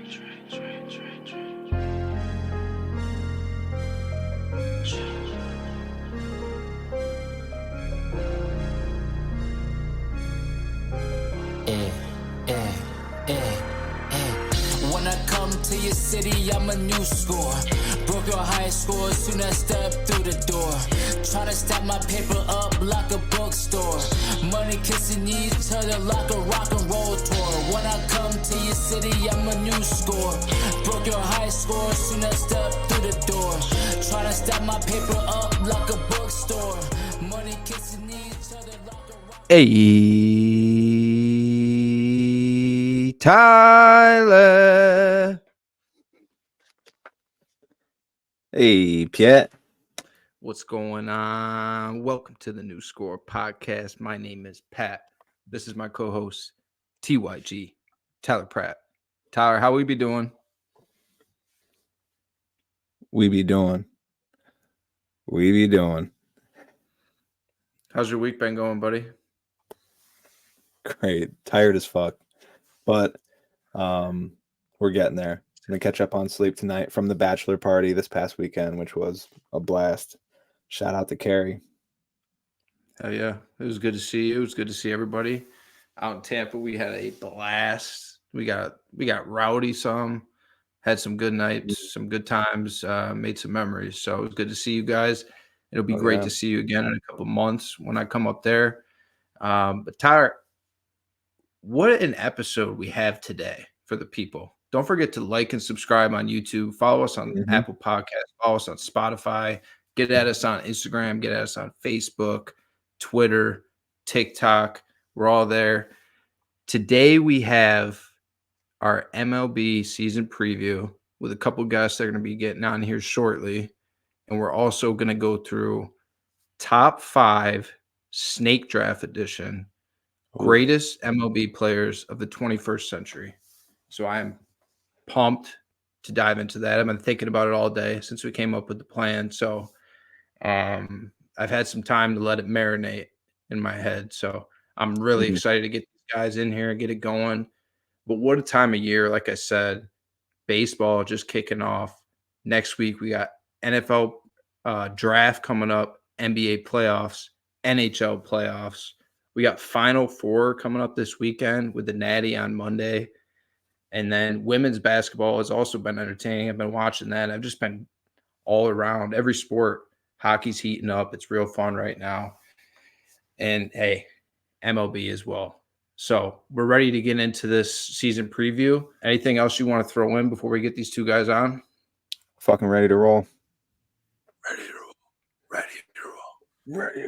When I come to your city, I'm a new score. Broke your high score as soon as I step through the door. Tryna stack my paper up like a bookstore. Money kissing each other like a rock and roll tour. When I come to your city, I'm a new score. Broke your high score as soon as I step through the door. Tryna stack my paper up like a bookstore. Money kissing each other like a rock. Hey, Tyler. Hey, Piet. What's going on? Welcome to the New Score podcast. My name is Pat. This is my co-host, TYG, Tyler Pratt. Tyler, how we be doing? We be doing. How's your week been going, buddy? Great. Tired as fuck. But we're getting there. Gonna catch up on sleep tonight from the bachelor party this past weekend, which was a blast. Shout out to Carrie. Hell yeah. It was good to see you. It was good to see everybody. Out in Tampa, we had a blast. We got rowdy some. Had some good nights, some good times, made some memories. So it was good to see you guys. It'll be great to see you again in a couple months when I come up there. But Tyler, what an episode we have today for the people. Don't forget to like and subscribe on YouTube. Follow us on Apple Podcasts. Follow us on Spotify. Get at us on Instagram. Get at us on Facebook, Twitter, TikTok. We're all there. Today we have our MLB season preview with a couple guests that are going to be getting on here shortly. And we're also going to go through top 5 snake draft edition, greatest MLB players of the 21st century. So I'm pumped to dive into that. I've been thinking about it all day since we came up with the plan. So I've had some time to let it marinate in my head. So I'm really excited to get these guys in here and get it going. But what a time of year. Like I said, baseball just kicking off. Next week, we got NFL draft coming up, NBA playoffs, NHL playoffs. We got Final Four coming up this weekend with the Natty on Monday. And then women's basketball has also been entertaining. I've been watching that. I've just been all around every sport. Hockey's heating up. It's real fun right now. And, hey, MLB as well. So we're ready to get into this season preview. Anything else you want to throw in before we get these two guys on? Fucking ready to roll. Ready to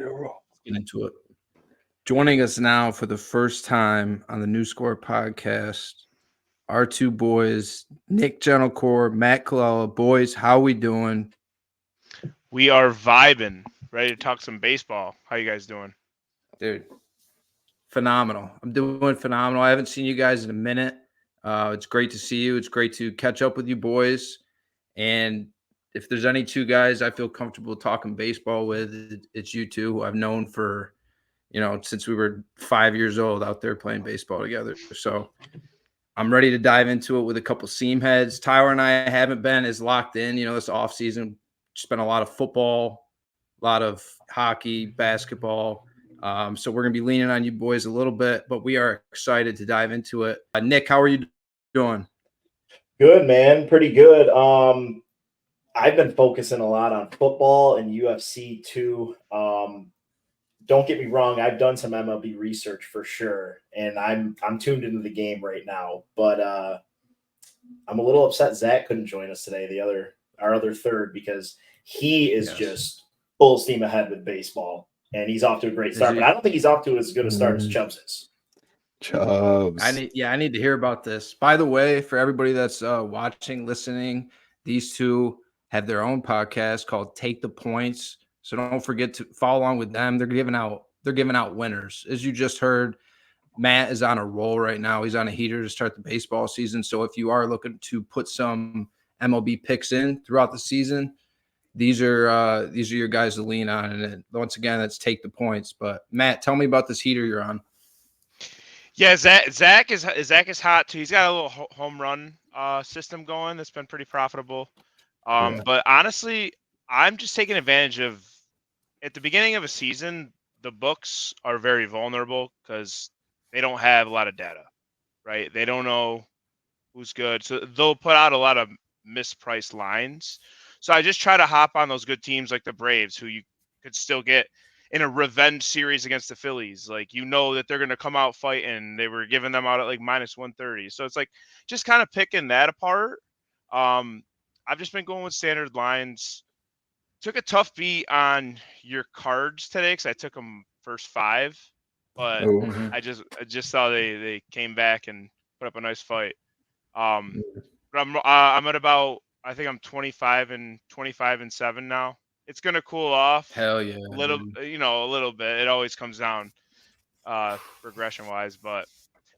roll. Let's get into it. Joining us now for the first time on the New Score podcast, our two boys, Nick Gentlecore, Matt Colella. Boys, how we doing? We are vibing. Ready to talk some baseball. How you guys doing? Dude, phenomenal. I'm doing phenomenal. I haven't seen you guys in a minute. It's great to see you. It's great to catch up with you boys. And if there's any two guys I feel comfortable talking baseball with, it's you two, who I've known for, since we were 5 years old out there playing baseball together. So I'm ready to dive into it with a couple seam heads. Tyler and I haven't been as locked in, this off season. Spent a lot of football, a lot of hockey, basketball. So we're going to be leaning on you boys a little bit, but we are excited to dive into it. Nick, how are you doing? Good, man. Pretty good. I've been focusing a lot on football and UFC too. Don't get me wrong. I've done some MLB research for sure, and I'm tuned into the game right now, but I'm a little upset Zach couldn't join us today, our other third, because he is just full steam ahead with baseball. And he's off to a great start, but I don't think he's off to as good a start as Chubbs is. Chubbs. I need to hear about this. By the way, for everybody that's watching, listening, these two have their own podcast called Take the Points. So don't forget to follow along with them. They're giving out winners. As you just heard, Matt is on a roll right now. He's on a heater to start the baseball season. So if you are looking to put some MLB picks in throughout the season, these are your guys to lean on. And once again, that's Take the Points. But Matt, tell me about this heater you're on. Yeah, Zach is hot too. He's got a little home run system going that's been pretty profitable. Yeah. But honestly, I'm just taking advantage of at the beginning of a season, the books are very vulnerable because they don't have a lot of data, right? They don't know who's good, so they'll put out a lot of mispriced lines. So I just try to hop on those good teams like the Braves, who you could still get in a revenge series against the Phillies. Like, you know that they're going to come out fighting. They were giving them out at like minus 130. So it's like just kind of picking that apart. I've just been going with standard lines. Took a tough beat on your cards today because I took them first 5, but Oh, Mhm. I just saw they came back and put up a nice fight. But I'm at about, I think I'm 25 and 7 now. It's gonna cool off Hell yeah. a little, dude. a little bit. It always comes down progression wise, but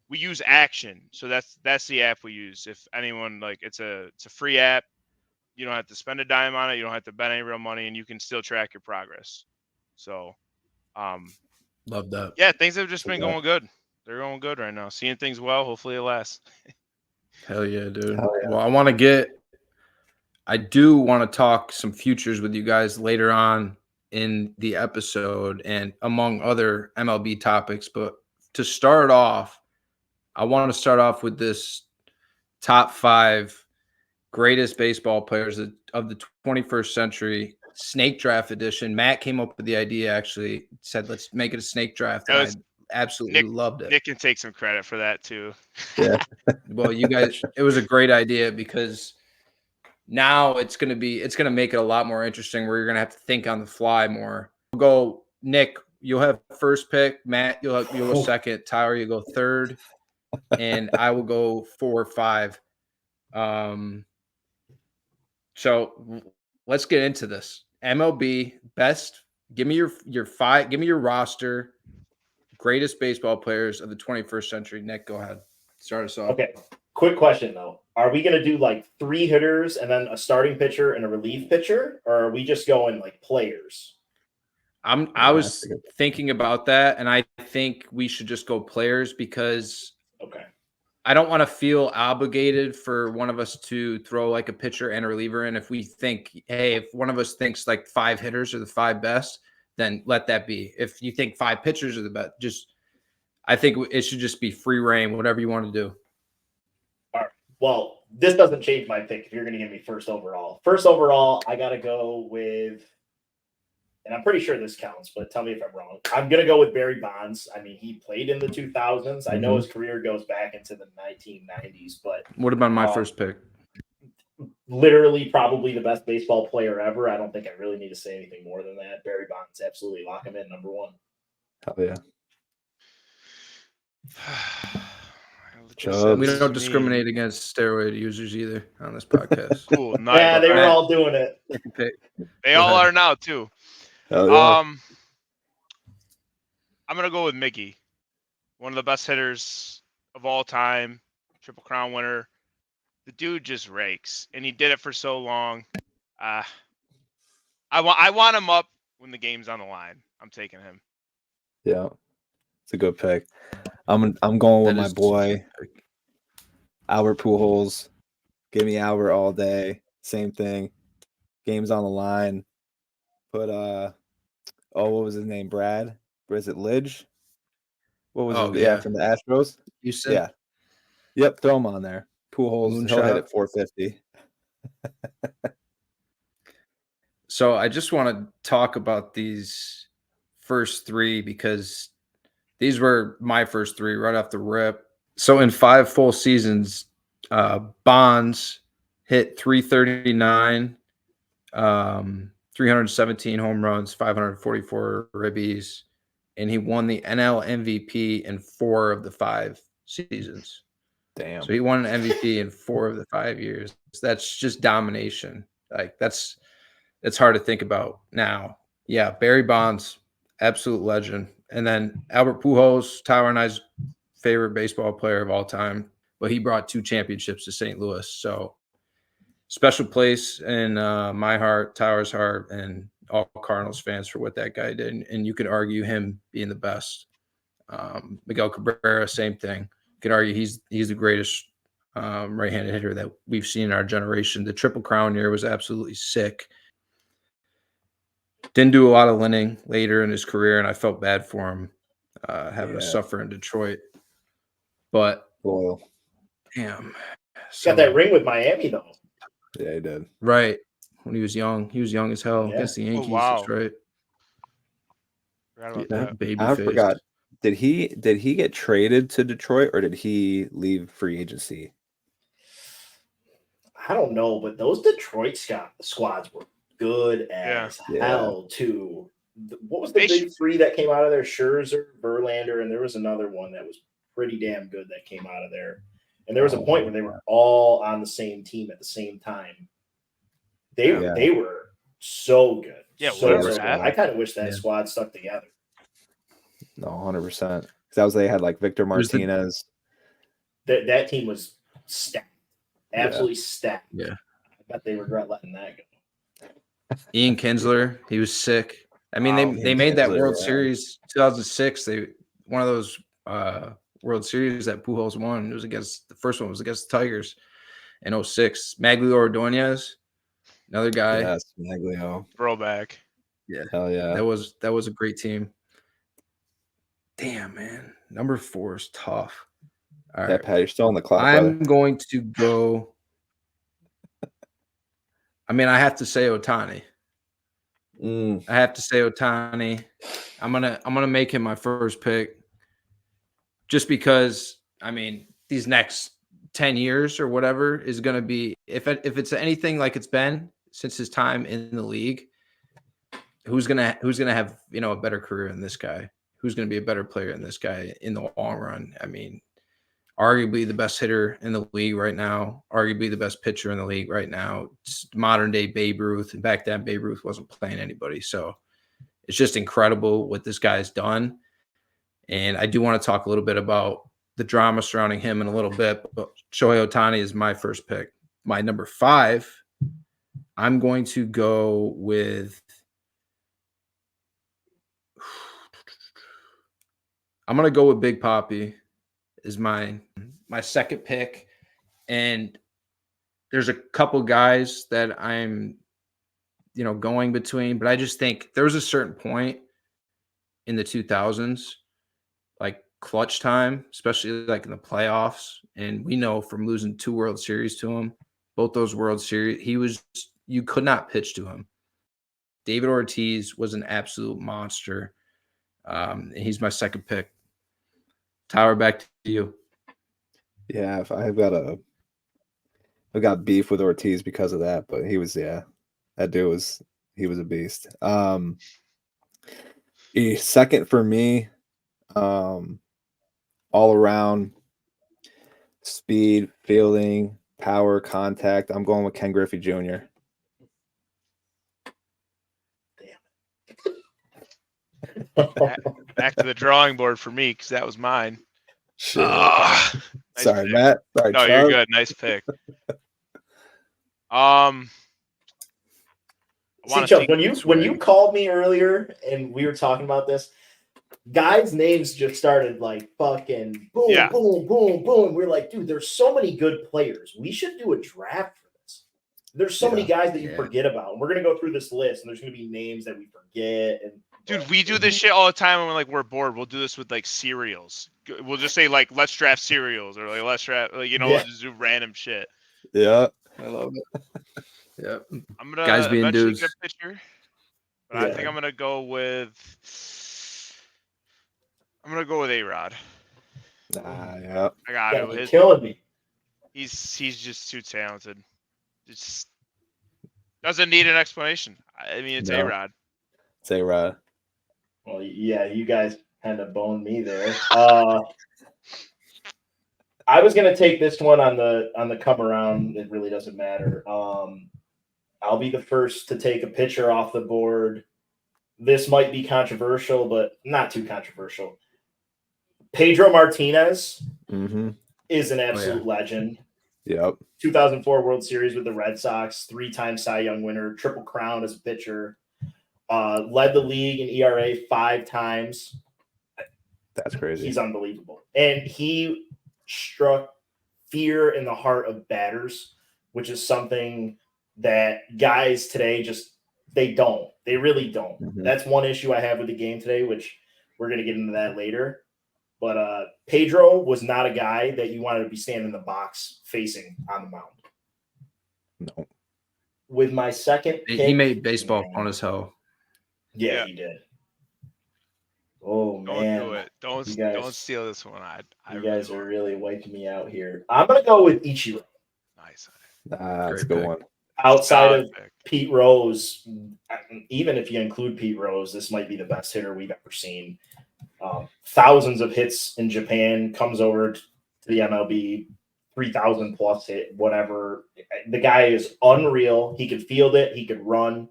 we use Action, so that's the app we use. If anyone like, it's a free app. You don't have to spend a dime on it. You don't have to bet any real money, and you can still track your progress. So, Love that. yeah, things have just been Yeah. going good. They're going good right now. Seeing things well. Hopefully it lasts. Hell yeah, dude. Hell yeah. Well, I do want to talk some futures with you guys later on in the episode and among other MLB topics. But to start off, I want to start off with this top 5 greatest baseball players of the 21st century snake draft edition. Matt came up with the idea, actually said, let's make it a snake draft. And I absolutely loved it. Nick can take some credit for that too. Yeah. Well, you guys, it was a great idea because now it's going to make it a lot more interesting where you're going to have to think on the fly more. We'll go, Nick, you'll have first pick. Matt, you'll go second. Tyler, you go third. And I will go 4 or 5. So let's get into this. MLB best. Give me your 5. Give me your roster. Greatest baseball players of the 21st century. Nick, go ahead. Start us off. Okay. Quick question though. Are we going to do like 3 hitters and then a starting pitcher and a relief pitcher, or are we just going like players? I was thinking about that, and I think we should just go players because Okay. I don't want to feel obligated for one of us to throw like a pitcher and a reliever in. If we think, hey, if one of us thinks like 5 hitters are the 5 best, then let that be. If you think 5 pitchers are the best, I think it should just be free reign, whatever you want to do. All right. Well, this doesn't change my pick if you're going to give me first overall. First overall, I got to go with, and I'm pretty sure this counts, but tell me if I'm wrong. I'm going to go with Barry Bonds. I mean, he played in the 2000s. I know his career goes back into the 1990s, but What about my first pick? Literally probably the best baseball player ever. I don't think I really need to say anything more than that. Barry Bonds, absolutely lock him in number 1. Hell yeah. We don't discriminate against steroid users either on this podcast. Cool. Nice. Yeah, they were all doing it. They all are now too. Hell yeah. I'm gonna go with Mickey, one of the best hitters of all time, Triple Crown winner. The dude just rakes, and he did it for so long. I want him up when the game's on the line. I'm taking him. Yeah. It's a good pick. I'm going with That my is boy Albert Pujols. Give me Albert all day. Same thing. Game's on the line. Put what was his name? Brad? Or is it Lidge? What was it? Yeah, from the Astros. You said, Yeah. Yep, throw him on there. Pujols, he'll hit at 450. So I just want to talk about these first 3 because these were my first 3 right off the rip. So in 5 full seasons, Bonds hit 339, 317 home runs, 544 ribbies, and he won the NL MVP in 4 of the 5 seasons. Damn. So he won an MVP in 4 of the 5 years. That's just domination. Like it's hard to think about now. Yeah, Barry Bonds, absolute legend. And then Albert Pujols, Tyler and I's favorite baseball player of all time, but he brought 2 championships to St. Louis. So special place in my heart, Tyler's heart, and all Cardinals fans for what that guy did. And you could argue him being the best. Miguel Cabrera, same thing. You could argue he's the greatest right-handed hitter that we've seen in our generation. The Triple Crown year was absolutely sick. Didn't do a lot of winning later in his career, and I felt bad for him having to suffer in Detroit. But Loyal. damn, Got that ring with Miami though. Yeah, he did. Right when he was young as hell against the Yankees. wow. That's right. Forgot about Yeah, that. baby I face. forgot. Did he get traded to Detroit or did he leave free agency? I don't know, but those Detroit squads were good as hell too. What was the big three that came out of there? Scherzer, Verlander, and there was another one that was pretty damn good that came out of there. And there was a point where they were all on the same team at the same time. They were so good. Yeah, so good. I kind of wish that squad stuck together. No, 100%. Because they had like Victor Martinez. That team was stacked. Absolutely stacked. Yeah. I bet they regret letting that go. Ian Kinsler, he was sick. I mean, they made that World Series 2006. One of those World Series that Pujols won. It was the first one was against the Tigers in 2006. Maglio Ordonez, another guy. Yes, Maglio. Throwback. Yeah. Hell yeah. That was a great team. Damn, man. Number 4 is tough. All right. Pat, you're still on the clock. I'm going to go. I mean, I have to say Ohtani. I have to say Ohtani. I'm gonna make him my first pick, just because I mean these next 10 years or whatever is gonna be if it's anything like it's been since his time in the league. Who's gonna have a better career than this guy? Who's gonna be a better player than this guy in the long run? I mean, arguably the best hitter in the league right now, arguably the best pitcher in the league right now. It's modern day Babe Ruth. And back then, Babe Ruth wasn't playing anybody. So it's just incredible what this guy's done. And I do want to talk a little bit about the drama surrounding him in a little bit. But Shohei Ohtani is my first pick. My number 5, I'm going to go with Big Papi. Is my second pick, and there's a couple guys that I'm going between, but I just think there was a certain point in the 2000s, like clutch time, especially like in the playoffs, and we know from losing 2 World Series to him, both those World Series, you could not pitch to him. David Ortiz was an absolute monster, and he's my second pick. Tyler, back to you. Yeah, I've got beef with Ortiz because of that, but he was that dude was a beast. Second for me, all around speed, fielding, power, contact. I'm going with Ken Griffey Jr. Back to the drawing board for me because that was mine. Nice Sorry, pick. Matt. Sorry, no, you're good. Nice pick. See, Chuck, when you called me earlier and we were talking about this, guys' names just started like fucking boom, boom, boom, boom. We're like, dude, there's so many good players. We should do a draft for this. There's so many guys that you forget about. And we're gonna go through this list, and there's gonna be names that we forget. And dude, we do this shit all the time when we're bored. We'll do this with like cereals. We'll just say like, let's draft cereals, or like let's draft we'll just do random shit. Yeah, I love it. Yeah, I'm gonna guys being dudes. Get a pitcher, but I think I'm gonna go with A-Rod. Yeah. I got it. He's killing me. He's just too talented. It's doesn't need an explanation. I mean, it's A-Rod. It's A-Rod. Well, yeah, you guys kind of boned me there. I was gonna take this one on the come around. It really doesn't matter. I'll be the first to take a pitcher off the board. This might be controversial, but not too controversial. Pedro Martinez is an absolute legend. Yep. 2004 World Series with the Red Sox, 3-time Cy Young winner, Triple Crown as a pitcher, led the league in ERA 5 times. That's crazy. He's unbelievable. And he struck fear in the heart of batters, which is something that guys today just they don't. They really don't. Mhm. That's one issue I have with the game today, which we're going to get into that later. But Pedro was not a guy that you wanted to be standing in the box facing on the mound. No. With my second pick, He made baseball man, fun as hell. Yeah, he did. Oh Don't man, do it. Don't you guys, don't steal this one. I you really guys are want really wiping me out here. I'm gonna go with Ichiro. nice. That's a Great good pick. one. Outside Solid of pick. Pete Rose, even if you include Pete Rose, this might be the best hitter we've ever seen. Thousands of hits in Japan, comes over to the MLB, 3,000 plus hit, whatever. The guy is unreal. He could field it. He could run.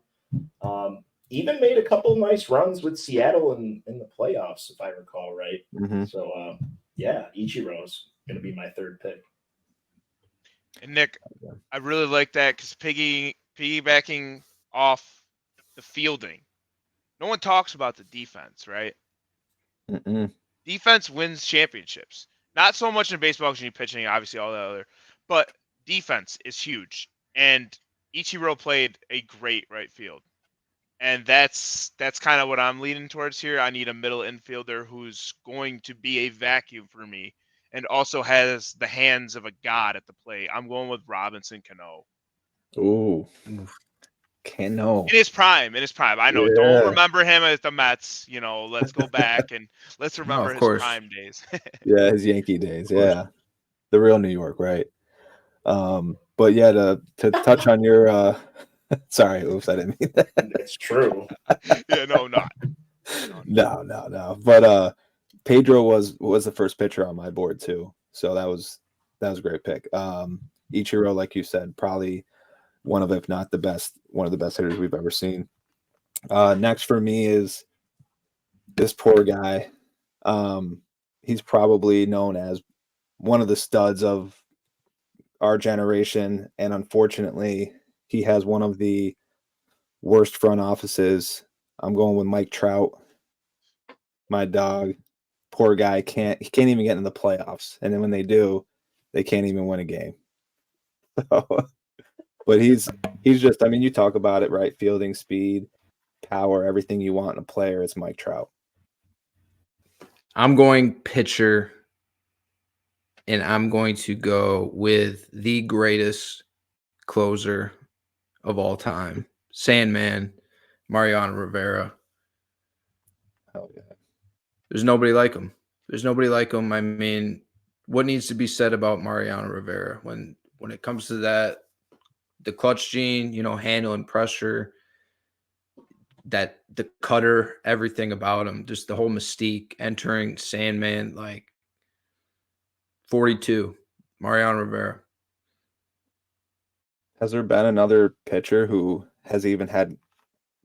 Even made a couple nice runs with Seattle in the playoffs, if I recall right. Mhm. So, yeah, Ichiro's going to be my third pick. And Nick, I really like that because piggybacking off the fielding. No one talks about the defense, right? Mm-mm. Defense wins championships. Not so much in baseball because you need pitching, obviously all that other, but defense is huge. And Ichiro played a great right field. And that's kind of what I'm leaning towards here. I need a middle infielder who's going to be a vacuum for me and also has the hands of a god at the plate. I'm going with Robinson Cano. Ooh, Oof. Cano. In his prime. I know. Yeah. Don't remember him as the Mets. Let's go back and let's No, remember of his course. prime days. Yeah, his Yankee days. Of course. Yeah, the real New York, right? But yeah, to touch on your sorry, oops, I didn't mean that. It's true. Yeah, no, not. No. But Pedro was the first pitcher on my board too, so that was a great pick. Ichiro, like you said, probably one of, if not the best, one of the best hitters we've ever seen. Next for me is this poor guy. He's probably known as one of the studs of our generation, and unfortunately, he has one of the worst front offices. I'm going with Mike Trout, my dog. Poor guy he can't even get in the playoffs, and then when they do, they can't even win a game. But he's just, I mean, you talk about it, right? Fielding, speed, power, everything you want in a player. It's Mike Trout. I'm going pitcher, and I'm going to go with the greatest closer of all time, Sandman, Mariano Rivera. Oh yeah. There's nobody like him. I mean, what needs to be said about Mariano Rivera when it comes to that, the clutch gene, handling pressure, that the cutter, everything about him, just the whole mystique, entering Sandman, like 42, Mariano Rivera. Has there been another pitcher who has even had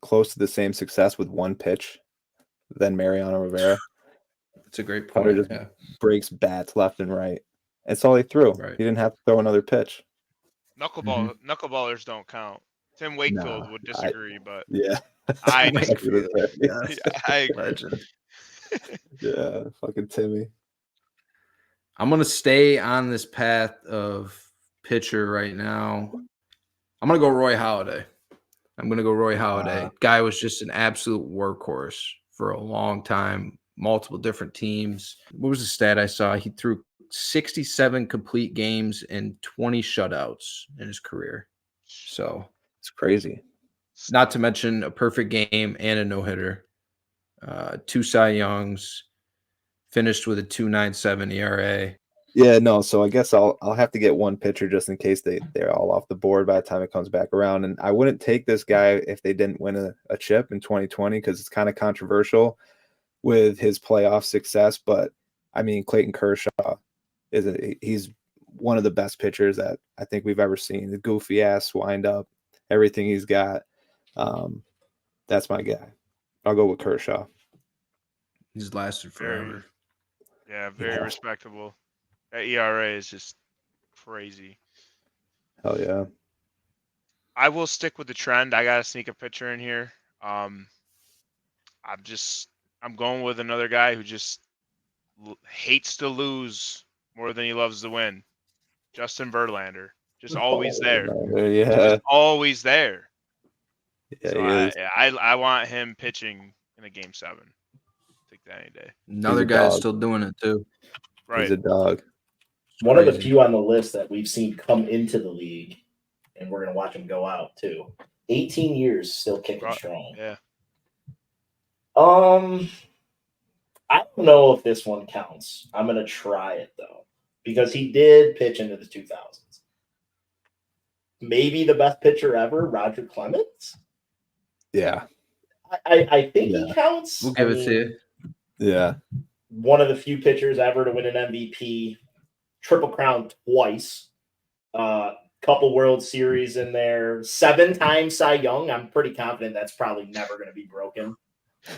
close to the same success with one pitch than Mariano Rivera? That's a great Cutter point. just Yeah. breaks bats left and right. That's all he threw. Right. He didn't have to throw another pitch. Knuckleballers don't count. Tim Wakefield Nah, would disagree, but Yeah. I That's what I was gonna say. Yes. I agree. Legend. Yeah, fucking Timmy. I'm going to stay on this path of pitcher right now. I'm going to go Roy Halladay. Guy was just an absolute workhorse for a long time, multiple different teams. What was the stat I saw? He threw 67 complete games and 20 shutouts in his career. So, It's crazy. not to mention a perfect game and a no-hitter. 2 Cy Youngs, finished with a 2.97 ERA. Yeah, no. So I guess I'll have to get one pitcher just in case they're all off the board by the time it comes back around. And I wouldn't take this guy if they didn't win a chip in 2020 because it's kind of controversial with his playoff success. But I mean, Clayton Kershaw he's one of the best pitchers that I think we've ever seen. The goofy ass wind up, everything he's got. That's my guy. I'll go with Kershaw. He's lasted forever. Very respectable. That ERA is just crazy. Hell yeah. I will stick with the trend. I gotta sneak a pitcher in here. I'm going with another guy who just hates to lose more than he loves to win. Justin Verlander, just always there. Yeah, Just always there. yeah, So he is. I want him pitching in a Game 7. Take that any day. Another a guy's dog. still doing it too. Right. He's a dog. One of the Crazy. few on the list that we've seen come into the league, and we're going to watch him go out too. 18 years, still kicking strong. Yeah. I don't know if this one counts. I'm going to try it though, because he did pitch into the 2000s. Maybe the best pitcher ever, Roger Clemens. Yeah, I think he counts. We'll give it to you. yeah. One of the few pitchers ever to win an MVP, Triple Crown twice, couple World Series in there, 7-time Cy Young. I'm pretty confident that's probably never going to be broken.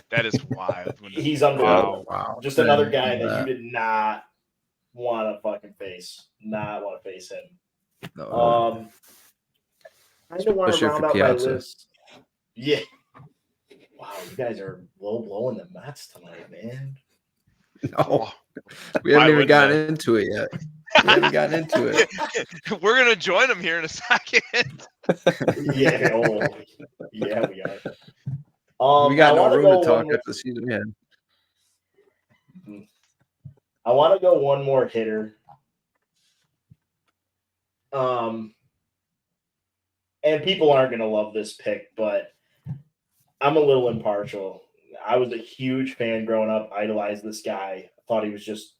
That is wild. He's unbelievable. Wow. Just another guy Yeah. that you did not want to fucking face. Not want to face him. No. I don't want to Especially round for out my Piazza. list. Yeah. Wow, you guys are low blowing the Mets tonight, man. No, we Why haven't even wouldn't gotten into it yet. We haven't gotten into it. We're gonna join him here in a second. Yeah, yeah, we are. We got I no wanna room go to talk one more- after the season we had. I want to go one more hitter. And people aren't going to love this pick, but I'm a little impartial. I was a huge fan growing up, idolized this guy. I thought he was just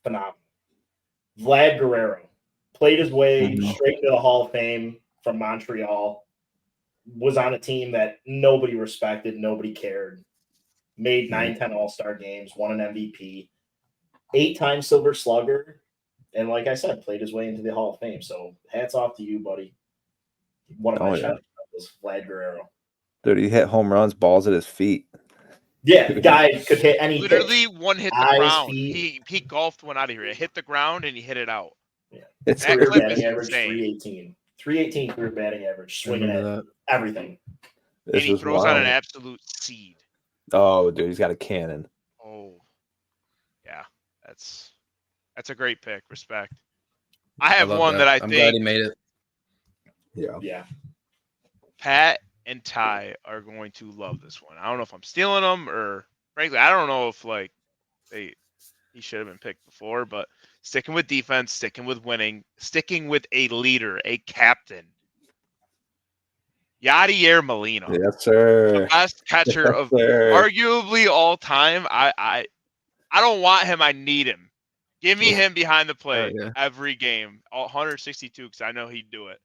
phenomenal. Vlad Guerrero played his way straight to the Hall of Fame from Montreal. Was on a team that nobody respected, nobody cared. Made 9-10 All-Star games, won an MVP, 8-time Silver Slugger, and like I said, played his way into the Hall of Fame. So hats off to you, buddy. One of my shout-outs was Vlad Guerrero. Dude, he hit home runs, balls at his feet. Yeah, the guy could hit any Literally pitch. one hit the Eyes, ground. feet. He golfed one out of here. It hit the ground and he hit it out. Yeah. It's That Career clip batting is average, insane. 318. 318 career batting average, swinging at Remember everything. And This he is throws on wild. an absolute seed. Oh, dude, he's got a cannon. Oh, yeah, that's a great pick. Respect. I have love one that I I'm glad he think made it. Yeah. Yeah. Pat and Ty are going to love this one. I don't know if I'm stealing them or, frankly, I don't know if like he should have been picked before. But sticking with defense, sticking with winning, sticking with a leader, a captain. Yadier Molina. Yes, sir. The best catcher Yes, of sir. arguably all time. I don't want him. I need him. Give me him behind the plate yeah. every game. 162 because I know he'd do it.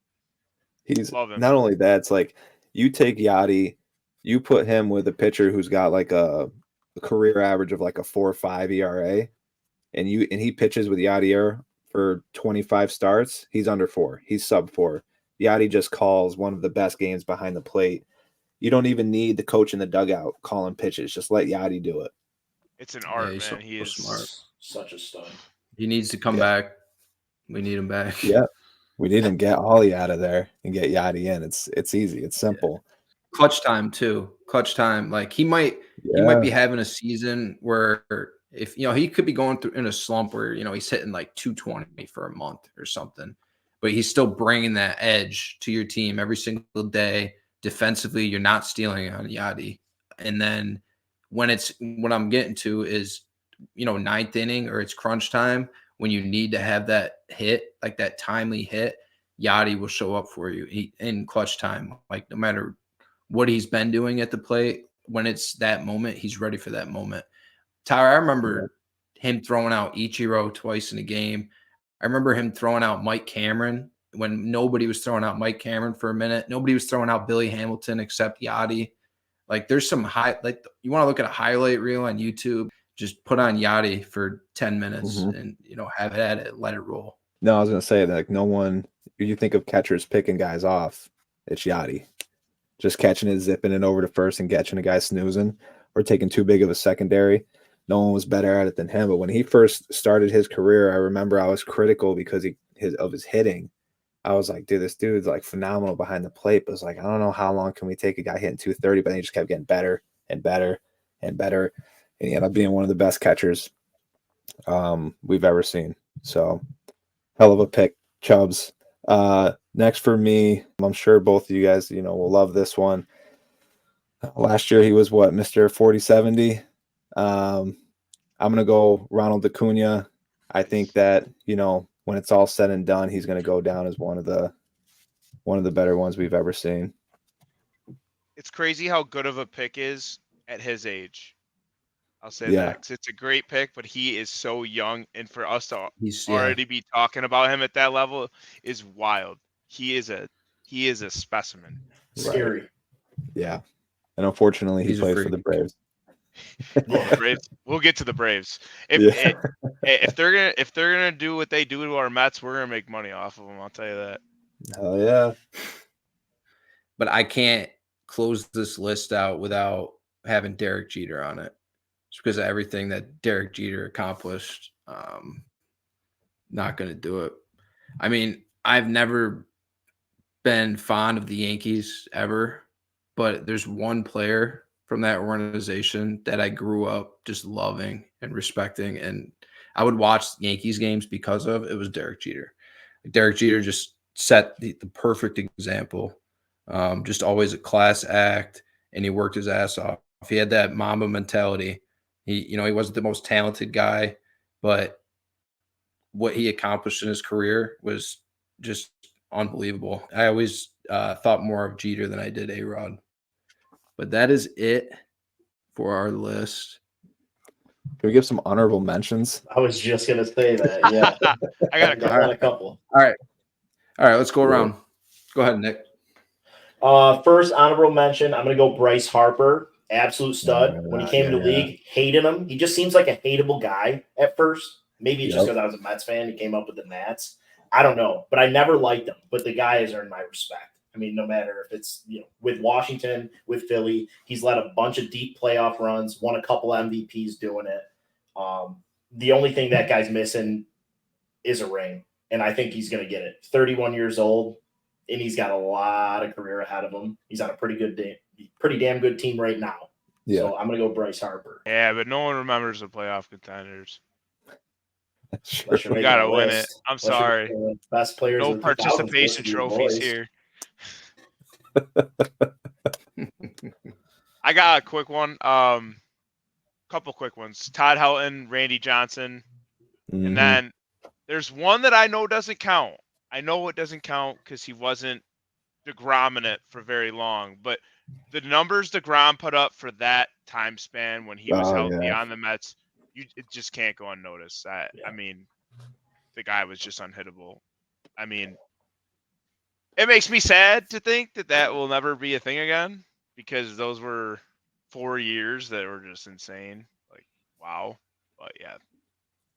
He's Love him. not only that, it's like you take Yachty, you put him with a pitcher who's got like a career average of like a 4.5 ERA, and he pitches with Yadier for 25 starts. He's under 4. He's sub 4. Yachty just calls one of the best games behind the plate. You don't even need the coach in the dugout calling pitches. Just let Yachty do it. It's an art, he's man. so He is smart. Such a stud. He needs to come back. We need him back. Yeah. We need to get Ollie out of there and get Yachty in. It's easy. It's simple. Clutch time too. Clutch time. Like he might be having a season where if he could be going through in a slump where he's hitting like 220 for a month or something, but he's still bringing that edge to your team every single day. Defensively, you're not stealing on Yachty. And then when what I'm getting to is ninth inning or it's crunch time, when you need to have that hit, like that timely hit, Yachty will show up for you in clutch time. Like no matter what he's been doing at the plate, when it's that moment, he's ready for that moment. Tyler, I remember him throwing out Ichiro twice in a game. I remember him throwing out Mike Cameron when nobody was throwing out Mike Cameron for a minute. Nobody was throwing out Billy Hamilton except Yachty. Like there's some you want to look at a highlight reel on YouTube, just put on Yachty for 10 minutes and have at it, let it roll. No, I was gonna say that like no one. You think of catchers picking guys off, it's Yachty, just catching it, zipping it over to first, and catching a guy snoozing or taking too big of a secondary. No one was better at it than him. But when he first started his career, I remember I was critical because of his hitting. I was like, dude, this dude's like phenomenal behind the plate. But it's like, I don't know how long can we take a guy hitting 230, but then he just kept getting better and better and better. and he ended up being one of the best catchers we've ever seen. So hell of a pick, Chubbs. Next for me, I'm sure both of you guys, will love this one. Last year he was what, Mr. 40-70. I'm gonna go Ronald Acuna. I think that when it's all said and done, he's gonna go down as one of the better ones we've ever seen. It's crazy how good of a pick is at his age. I'll say Yeah. that 'cause it's a great pick, but he is so young, and for us to He's already be talking about him at that level is wild. He is a specimen. Scary. Yeah. And unfortunately, he He's a played for freak. the Braves. Oh, the Braves. We'll get to the Braves. If they're gonna do what they do to our Mets, we're gonna make money off of them. I'll tell you that. Hell yeah. But I can't close this list out without having Derek Jeter on it. Just because of everything that Derek Jeter accomplished. Not going to do it. I mean, I've never been fond of the Yankees ever, but there's one player from that organization that I grew up just loving and respecting, and I would watch Yankees games because of. It was Derek Jeter. Derek Jeter just set the perfect example. Just always a class act, and he worked his ass off. He had that Mamba mentality. He wasn't the most talented guy, but what he accomplished in his career was just unbelievable. I always thought more of Jeter than I did A-Rod. But that is it for our list. Can we give some honorable mentions? I was just gonna say that. Yeah, I got a couple. All right, let's go around. Go ahead, Nick. First honorable mention, I'm gonna go Bryce Harper. Absolute stud. When he came to the league, hated him. He just seems like a hateable guy at first. Maybe it's just because I was a Mets fan. He came up with the Nats. I don't know, but I never liked him. But the guy has earned my respect. I mean, no matter if it's with Washington, with Philly, he's led a bunch of deep playoff runs, won a couple MVPs doing it. The only thing that guy's missing is a ring, and I think he's going to get it. 31 years old, and he's got a lot of career ahead of him. He's on a pretty damn good team right now. Yeah. So I'm going to go Bryce Harper. Yeah, but no one remembers the playoff contenders. Sure. We gotta win it. I'm sorry. Best players. No of the 2000s participation trophies boys. here. I got a quick one. Couple quick ones. Todd Helton, Randy Johnson, Mhm. and then there's one that I know doesn't count. I know it doesn't count because he wasn't DeGrom in it for very long, but the numbers DeGrom put up for that time span when he was healthy on the Mets, it just can't go unnoticed. I mean, the guy was just unhittable. I mean, it makes me sad to think that will never be a thing again because those were 4 years that were just insane. Like, wow. But yeah,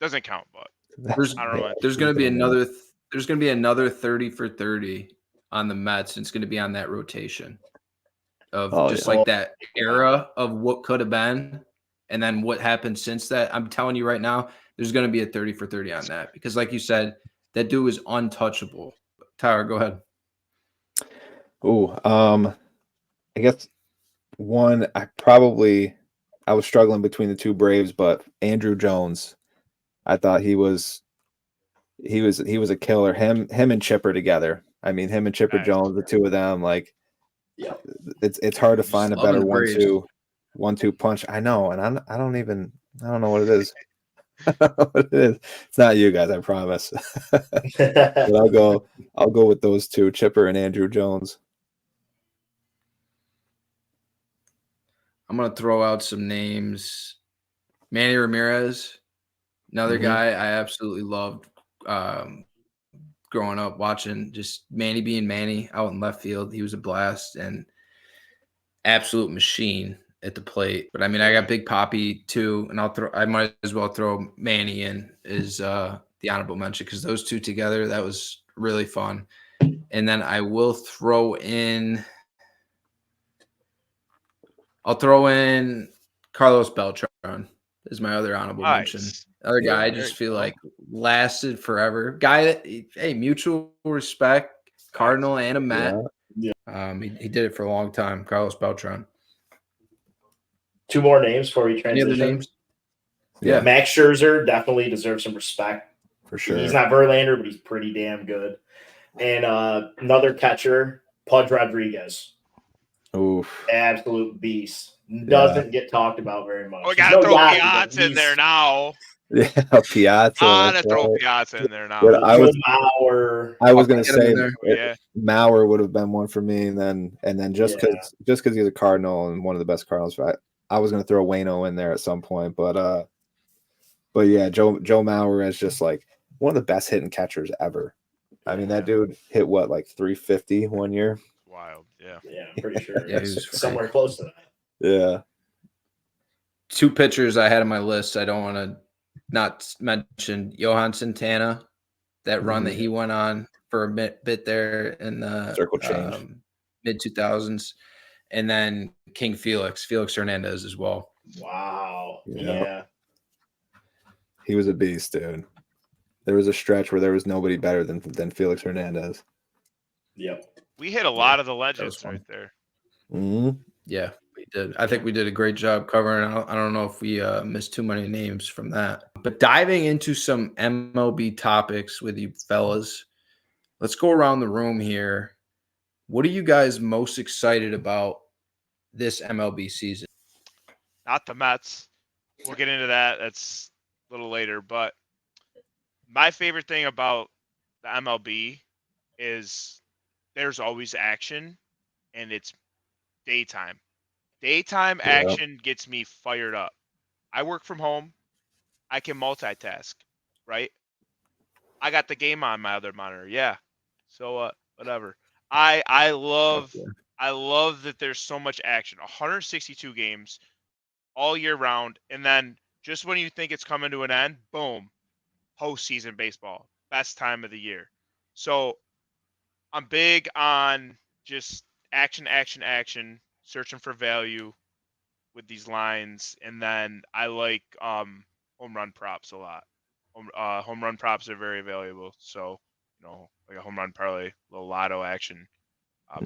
doesn't count. But There's going to be another. There's going to be another 30 for 30 on the Mets. And it's going to be on that rotation of like that era of what could have been, and then what happened since that. I'm telling you right now, there's going to be a 30 for 30 on that because, like you said, that dude is untouchable. Tyler, go ahead. I guess one. I was struggling between the two Braves, but Andrew Jones, I thought he was a killer. Him and Chipper together. I mean, him and Chipper Jones, the two of them, like, it's hard to find a better 1-2 punch. I know, and I don't know what it is. I don't know what it is. It's not you guys, I promise. But I'll go with those two, Chipper and Andrew Jones. I'm going to throw out some names. Manny Ramirez, another guy I absolutely loved growing up, watching just Manny being Manny out in left field. He was a blast and absolute machine at the plate. But I mean, I got Big Papi too, and I might as well throw Manny in as the honorable mention because those two together, that was really fun. And then I will throw in Carlos Beltran is my other honorable mention. Other guy I just feel like lasted forever. Guy that, hey, mutual respect, Cardinal and a Met. Yeah. He did it for a long time, Carlos Beltran. Two more names before we Any other transition. names? Yeah, Max Scherzer definitely deserves some respect. for sure. He's not Verlander, but he's pretty damn good. And another catcher, Pudge Rodriguez. Oof. Absolute beast. Doesn't get talked about very much. We He's gotta no throw Yachty, but Piazza in there now. Yeah, Piazza. Gotta that's throw right. Piazza in there now. But I was Mauer. gonna Get him in say there. Yeah. Mauer would have been one for me, and then just Yeah. because he's a Cardinal and one of the best Cardinals, I was gonna throw Waino in there at some point, but yeah, Joe Mauer is just like one of the best hitting catchers ever. I mean, that dude hit what, like 350 one year? Wild. Yeah. Yeah, I'm pretty sure. Yeah, he was somewhere close to that. Yeah. Two pitchers I had on my list. I don't want to not mention Johan Santana, that run that he went on for a bit there in the Circle change. mid 2000s, and then King Felix Hernandez as well. Wow. Yeah. Yeah. He was a beast, dude. There was a stretch where there was nobody better than Felix Hernandez. Yep. We hit a lot of the was legends fun. right there. Mm-hmm. Yeah, we did. I think we did a great job covering. I don't know if we missed too many names from that. But diving into some MLB topics with you fellas, let's go around the room here. What are you guys most excited about this MLB season? Not the Mets. We'll get into that. That's a little later. But my favorite thing about the MLB is there's always action, and it's daytime. Daytime action gets me fired up. I work from home. I can multitask, right? I got the game on my other monitor. Yeah. So whatever. I love that there's so much action. 162 games all year round, and then just when you think it's coming to an end, boom, postseason baseball, best time of the year. So I'm big on just action, searching for value with these lines, and then I like home run props a lot. Home run props are very valuable. So, like a home run parlay, little lotto action.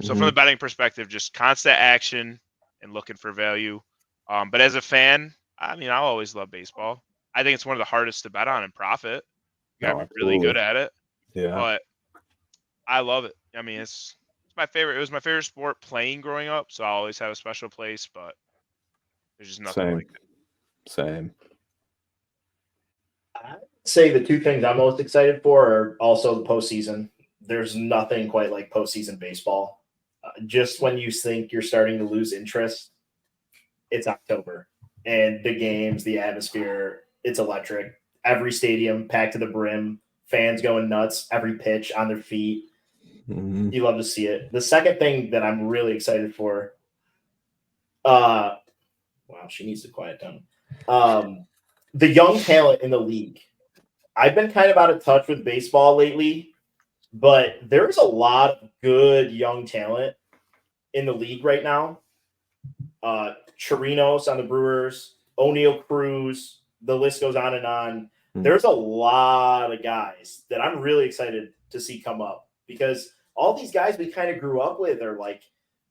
So from the betting perspective, just constant action and looking for value. But as a fan, I mean, I'll always love baseball. I think it's one of the hardest to bet on and profit. You gotta be really good at it. Yeah. But I love it. I mean, it's my favorite. It was my favorite sport playing growing up, so I always have a special place. But there's just nothing like it. Same. I'd say the two things I'm most excited for are also the postseason. There's nothing quite like postseason baseball. Just when you think you're starting to lose interest, it's October. And the games, the atmosphere, it's electric. Every stadium packed to the brim, fans going nuts, every pitch on their feet. Mm-hmm. You love to see it. The second thing that I'm really excited for, wow, she needs to quiet down. The young talent in the league. I've been kind of out of touch with baseball lately, but there's a lot of good young talent in the league right now. Chirinos on the Brewers, O'Neal Cruz, the list goes on and on. There's a lot of guys that I'm really excited to see come up because all these guys we kind of grew up with are like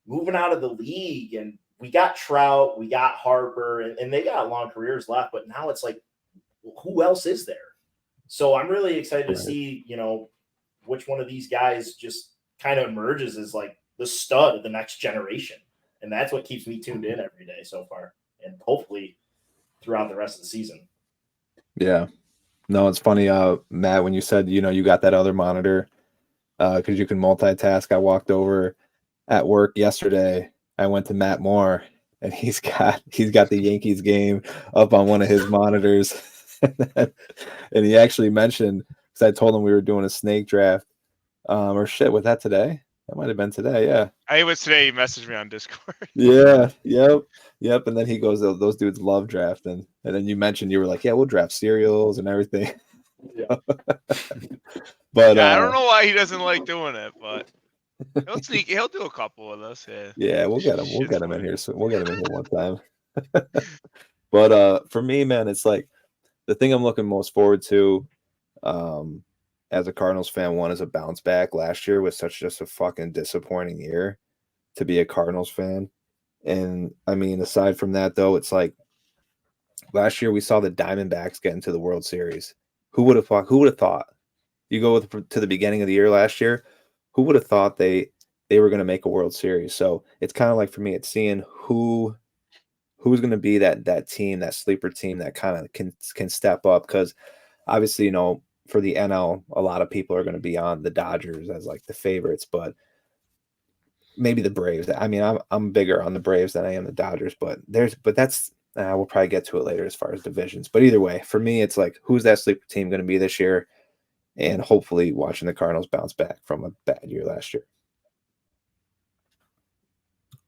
moving out of the league, and we got Trout, we got Harper, and they got long careers left, but now it's like, who else is there? So I'm really excited to see, which one of these guys just kind of emerges as like the stud of the next generation. And that's what keeps me tuned in every day so far, and hopefully throughout the rest of the season. Yeah. No, it's funny, Matt, when you said, you got that other monitor because you can multitask. I walked over at work yesterday. I went to Matt Moore, and he's got the Yankees game up on one of his monitors. And he actually mentioned, because I told him we were doing a snake draft, was that today? That might have been today. Yeah. It was today. He messaged me on Discord. Yeah. Yep. And then he goes, those dudes love drafting. And then you mentioned, you were like, yeah, we'll draft cereals and everything. Yeah. But I don't know why he doesn't like doing it, but he'll do a couple with us. Yeah, we'll get him. We'll get him in here. So we'll get him in here one time. But for me, man, it's like the thing I'm looking most forward to as a Cardinals fan, one is a bounce back. Last year was just a fucking disappointing year to be a Cardinals fan. And I mean, aside from that, though, it's like last year we saw the Diamondbacks get into the World Series. Who would have thought? Who would have thought? You go to the beginning of the year last year. Who would have thought they were going to make a World Series? So it's kind of like for me, it's seeing who's going to be that team, that sleeper team that kind of can step up, because obviously, for the NL, a lot of people are going to be on the Dodgers as like the favorites, but maybe the Braves. I mean, I'm bigger on the Braves than I am the Dodgers, but that's we'll probably get to it later as far as divisions. But either way, for me, it's like who's that sleeper team going to be this year, and hopefully watching the Cardinals bounce back from a bad year last year.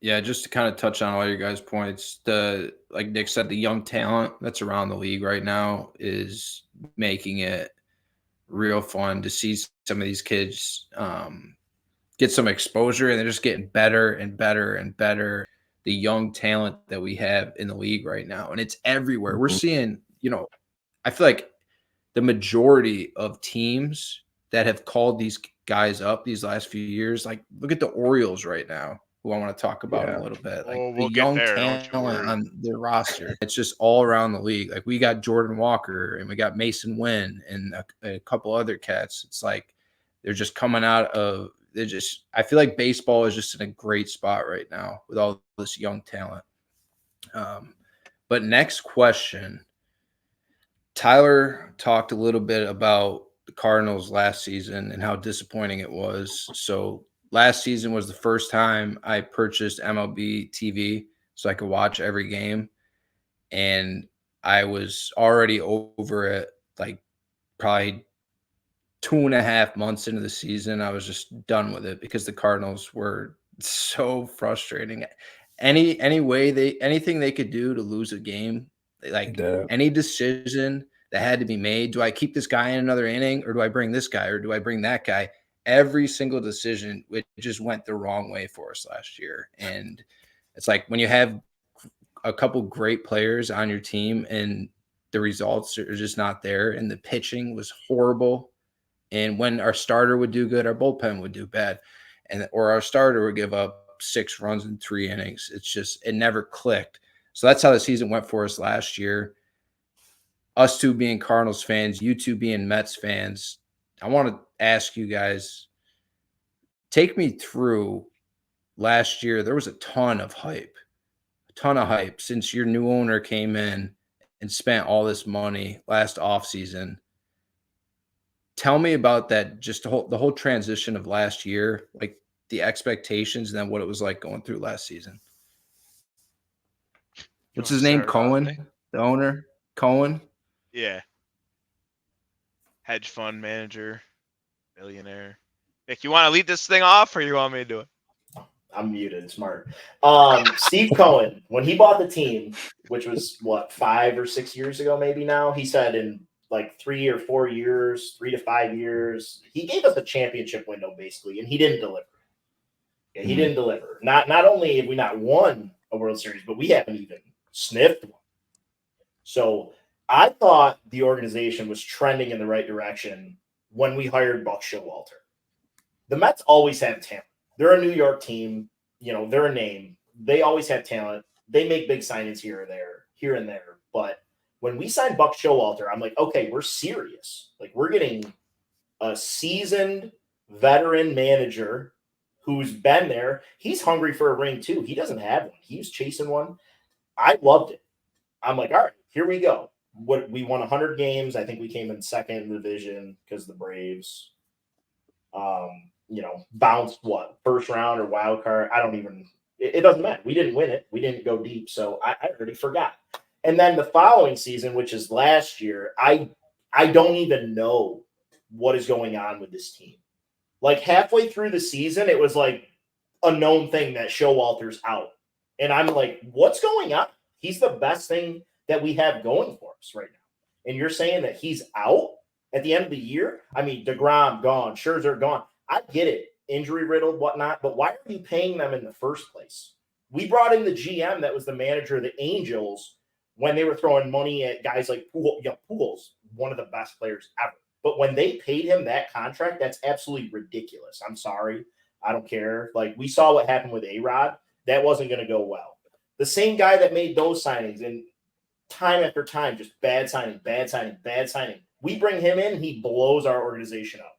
Yeah, just to kind of touch on all your guys' points, like Nick said, the young talent that's around the league right now is making it real fun to see some of these kids get some exposure, and they're just getting better and better and better. The young talent that we have in the league right now, and it's everywhere. We're seeing, I feel like the majority of teams that have called these guys up these last few years, like look at the Orioles right now, who I want to talk about in a little bit. Like Oh, the we'll get young there. Don't talent you worry. on their roster, it's just all around the league. Like we got Jordan Walker and we got Mason Wynn and a couple other cats. It's like they're just coming out of. I feel like baseball is just in a great spot right now with all this young talent. But next question. Tyler talked a little bit about the Cardinals last season and how disappointing it was. So last season was the first time I purchased MLB TV so I could watch every game. And I was already over it, like probably 2.5 months into the season. I was just done with it because the Cardinals were so frustrating. Anything they could do to lose a game, like any decision that had to be made. Do I keep this guy in another inning, or do I bring this guy, or do I bring that guy? Every single decision, it just went the wrong way for us last year. And it's like when you have a couple great players on your team and the results are just not there, and the pitching was horrible. And when our starter would do good, our bullpen would do bad, or our starter would give up 6 runs in 3 innings. It never clicked. So that's how the season went for us last year. Us two being Cardinals fans, you two being Mets fans, I want to ask you guys, take me through last year. There was a ton of hype since your new owner came in and spent all this money last offseason. Tell me about that, just the whole transition of last year, like the expectations and then what it was like going through last season. What's his name? Cohen, the owner? Cohen? Yeah. Hedge fund manager, billionaire. Nick, you want to lead this thing off, or you want me to do it? I'm muted. Smart. Steve Cohen, when he bought the team, which was 5 or 6 years ago, maybe now, he said in like 3 or 4 years, 3 to 5 years, he gave us a championship window basically, and he didn't deliver. Yeah, he didn't deliver. Not only have we not won a World Series, but we haven't even sniffed one. So I thought the organization was trending in the right direction when we hired Buck Showalter. The Mets always have talent. They're a New York team. They're a name. They always have talent. They make big signings here and there. But when we signed Buck Showalter, I'm like, okay, we're serious. Like, we're getting a seasoned veteran manager who's been there. He's hungry for a ring too. He doesn't have one. He was chasing one. I loved it. I'm like, all right, here we go. We won 100 games. I think we came in second in the division because the Braves, bounced first round or wild card. It doesn't matter. We didn't win it. We didn't go deep. So I already forgot. And then the following season, which is last year, I don't even know what is going on with this team. Like halfway through the season, it was like a known thing that Showalter's out. And I'm like, what's going on? He's the best thing that we have going for us right now. And you're saying that he's out at the end of the year? I mean, DeGrom gone, Scherzer gone. I get it, injury riddled, whatnot, but why are you paying them in the first place? We brought in the GM that was the manager of the Angels when they were throwing money at guys like Pujols, one of the best players ever. But when they paid him that contract, that's absolutely ridiculous. I'm sorry. I don't care. Like, we saw what happened with A-Rod. That wasn't going to go well. The same guy that made those signings, and time after time, just bad signing, bad signing, bad signing. We bring him in, he blows our organization up.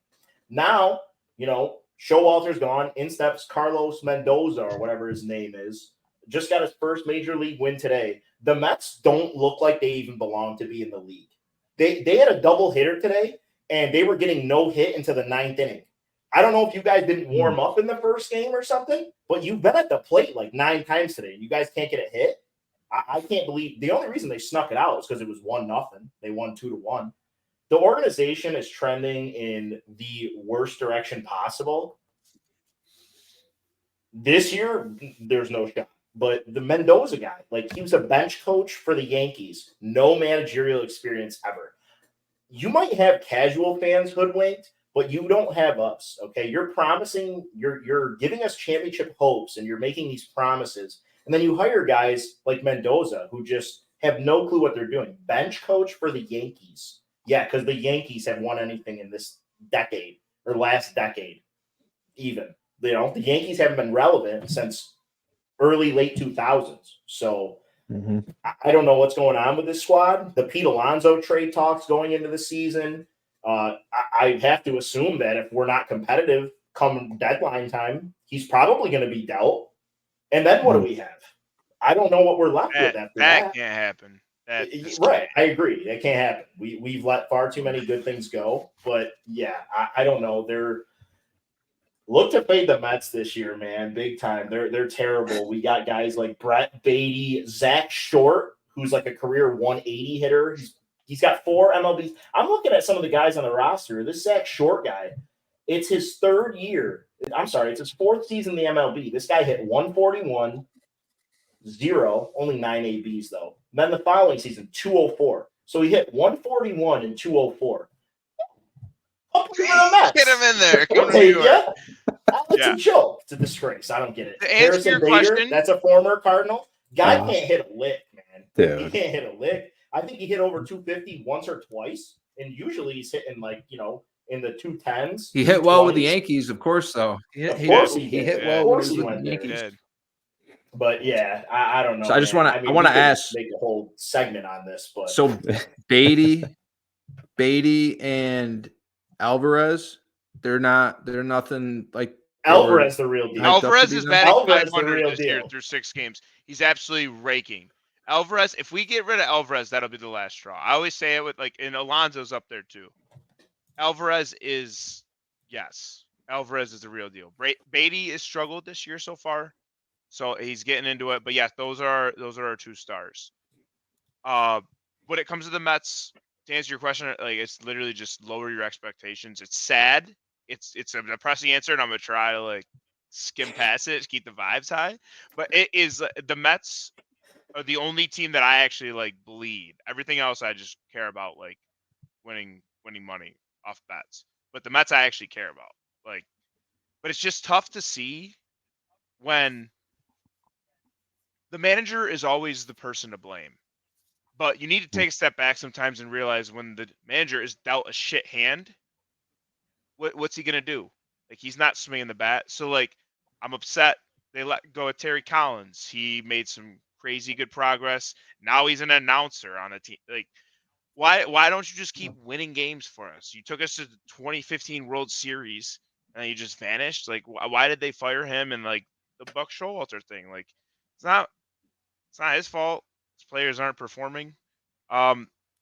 Now, Showalter's gone. In steps Carlos Mendoza, or whatever his name is. Just got his first major league win today. The Mets don't look like they even belong to be in the league. They had a double hitter today, and they were getting no hit into the 9th inning. I don't know if you guys didn't warm up in the first game or something, but you've been at the plate like 9 times today, and you guys can't get a hit. I can't believe the only reason they snuck it out was because it was 1-0. They won 2-1. The organization is trending in the worst direction possible. This year, there's no shot. But the Mendoza guy, like he was a bench coach for the Yankees, no managerial experience ever. You might have casual fans hoodwinked, but you don't have us. Okay, you're promising, you're giving us championship hopes, and you're making these promises, and then you hire guys like Mendoza who just have no clue what they're doing. Bench coach for the Yankees, yeah, because the Yankees have won anything in this decade or last decade, even. The Yankees haven't been relevant since late 2000s. So I don't know what's going on with this squad. The Pete Alonso trade talks going into the season. I have to assume that if we're not competitive come deadline time, he's probably going to be dealt. And then what do we have? I don't know what we're left with after that. That can't happen. Right. I agree. That can't happen. We've let far too many good things go. But yeah, I don't know. Look to fade the Mets this year, man, big time. They're terrible. We got guys like Brett Beatty, Zach Short, who's like a career 180 hitter. He's got 4 MLBs. I'm looking at some of the guys on the roster. This Zach Short guy, it's his 3rd year. I'm sorry, it's his 4th season in the MLB. This guy hit 141, 0, only 9 ABs though. And then the following season, 204. So he hit 141 and 204. Get him in there. Come to New York. It's a joke. It's a disgrace. I don't get it. To answer your question, that's a former Cardinal. Guy can't hit a lick, man. Dude. He can't hit a lick. I think he hit over 250 once or twice, and usually he's hitting in the 210s. He hit well with the Yankees, of course, though. He hit well with the Yankees. But yeah, I don't know. So I just want to ask, make a whole segment on this, but so Beatty and Alvarez, they're nothing like Alvarez, the real deal. Alvarez is batting Alvarez, 500 this year through 6 games. He's absolutely raking. Alvarez, if we get rid of Alvarez, that'll be the last straw. I always say it with and Alonso's up there too. Alvarez is the real deal. Beatty has struggled this year so far, so he's getting into it. But yes, those are our 2 stars. When it comes to the Mets, to answer your question, it's literally just lower your expectations. It's sad. It's a depressing answer, and I'm gonna try to skim past it to keep the vibes high. But it is the Mets are the only team that I actually bleed. Everything else I just care about winning money off bets. But the Mets I actually care about. But it's just tough to see when the manager is always the person to blame. But you need to take a step back sometimes and realize when the manager is dealt a shit hand, what's he gonna do? He's not swinging the bat. So I'm upset they let go of Terry Collins. He made some crazy good progress. Now he's an announcer on a team. Why don't you just keep winning games for us? You took us to the 2015 World Series and you just vanished. Why did they fire him? And the Buck Showalter thing, it's not his fault. His players aren't performing.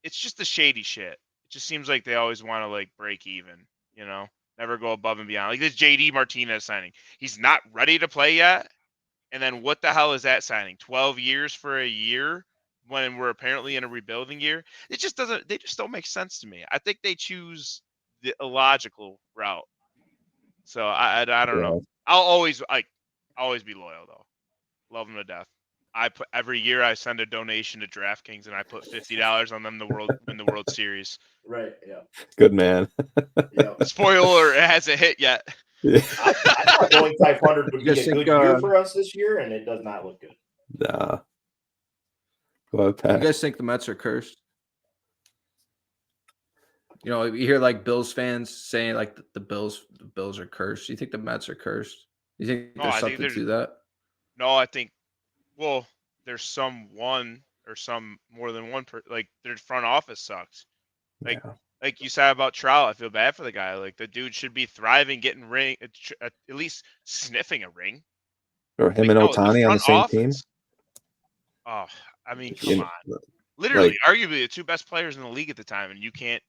It's just the shady shit. It just seems like they always want to break even, never go above and beyond. This JD Martinez signing. He's not ready to play yet. And then what the hell is that signing? 12 years for a year when we're apparently in a rebuilding year? They just don't make sense to me. I think they choose the illogical route. So I don't know. I'll always be loyal though. Love them to death. Every year I send a donation to DraftKings and I put $50 on them win the World Series. Right. Yeah. Good man. Yeah. Spoiler: it hasn't hit yet. I thought going 500 would be a good year for us this year, and it does not look good. Nah. Go ahead, Pat. You guys think the Mets are cursed? You hear Bills fans saying the Bills are cursed. Do you think the Mets are cursed? Do you think there's something to that? No, I think. Well, there's someone or some more than one like their front office sucks. Like Yeah. like you said about Trout, I feel bad for the guy. Like the dude should be thriving, getting ring, at least sniffing a ring. Or him Like and no, the Otani on the front same team. office. Oh, I mean, You come know, on. Literally, like, arguably the two best players in the league at the time, and you can't.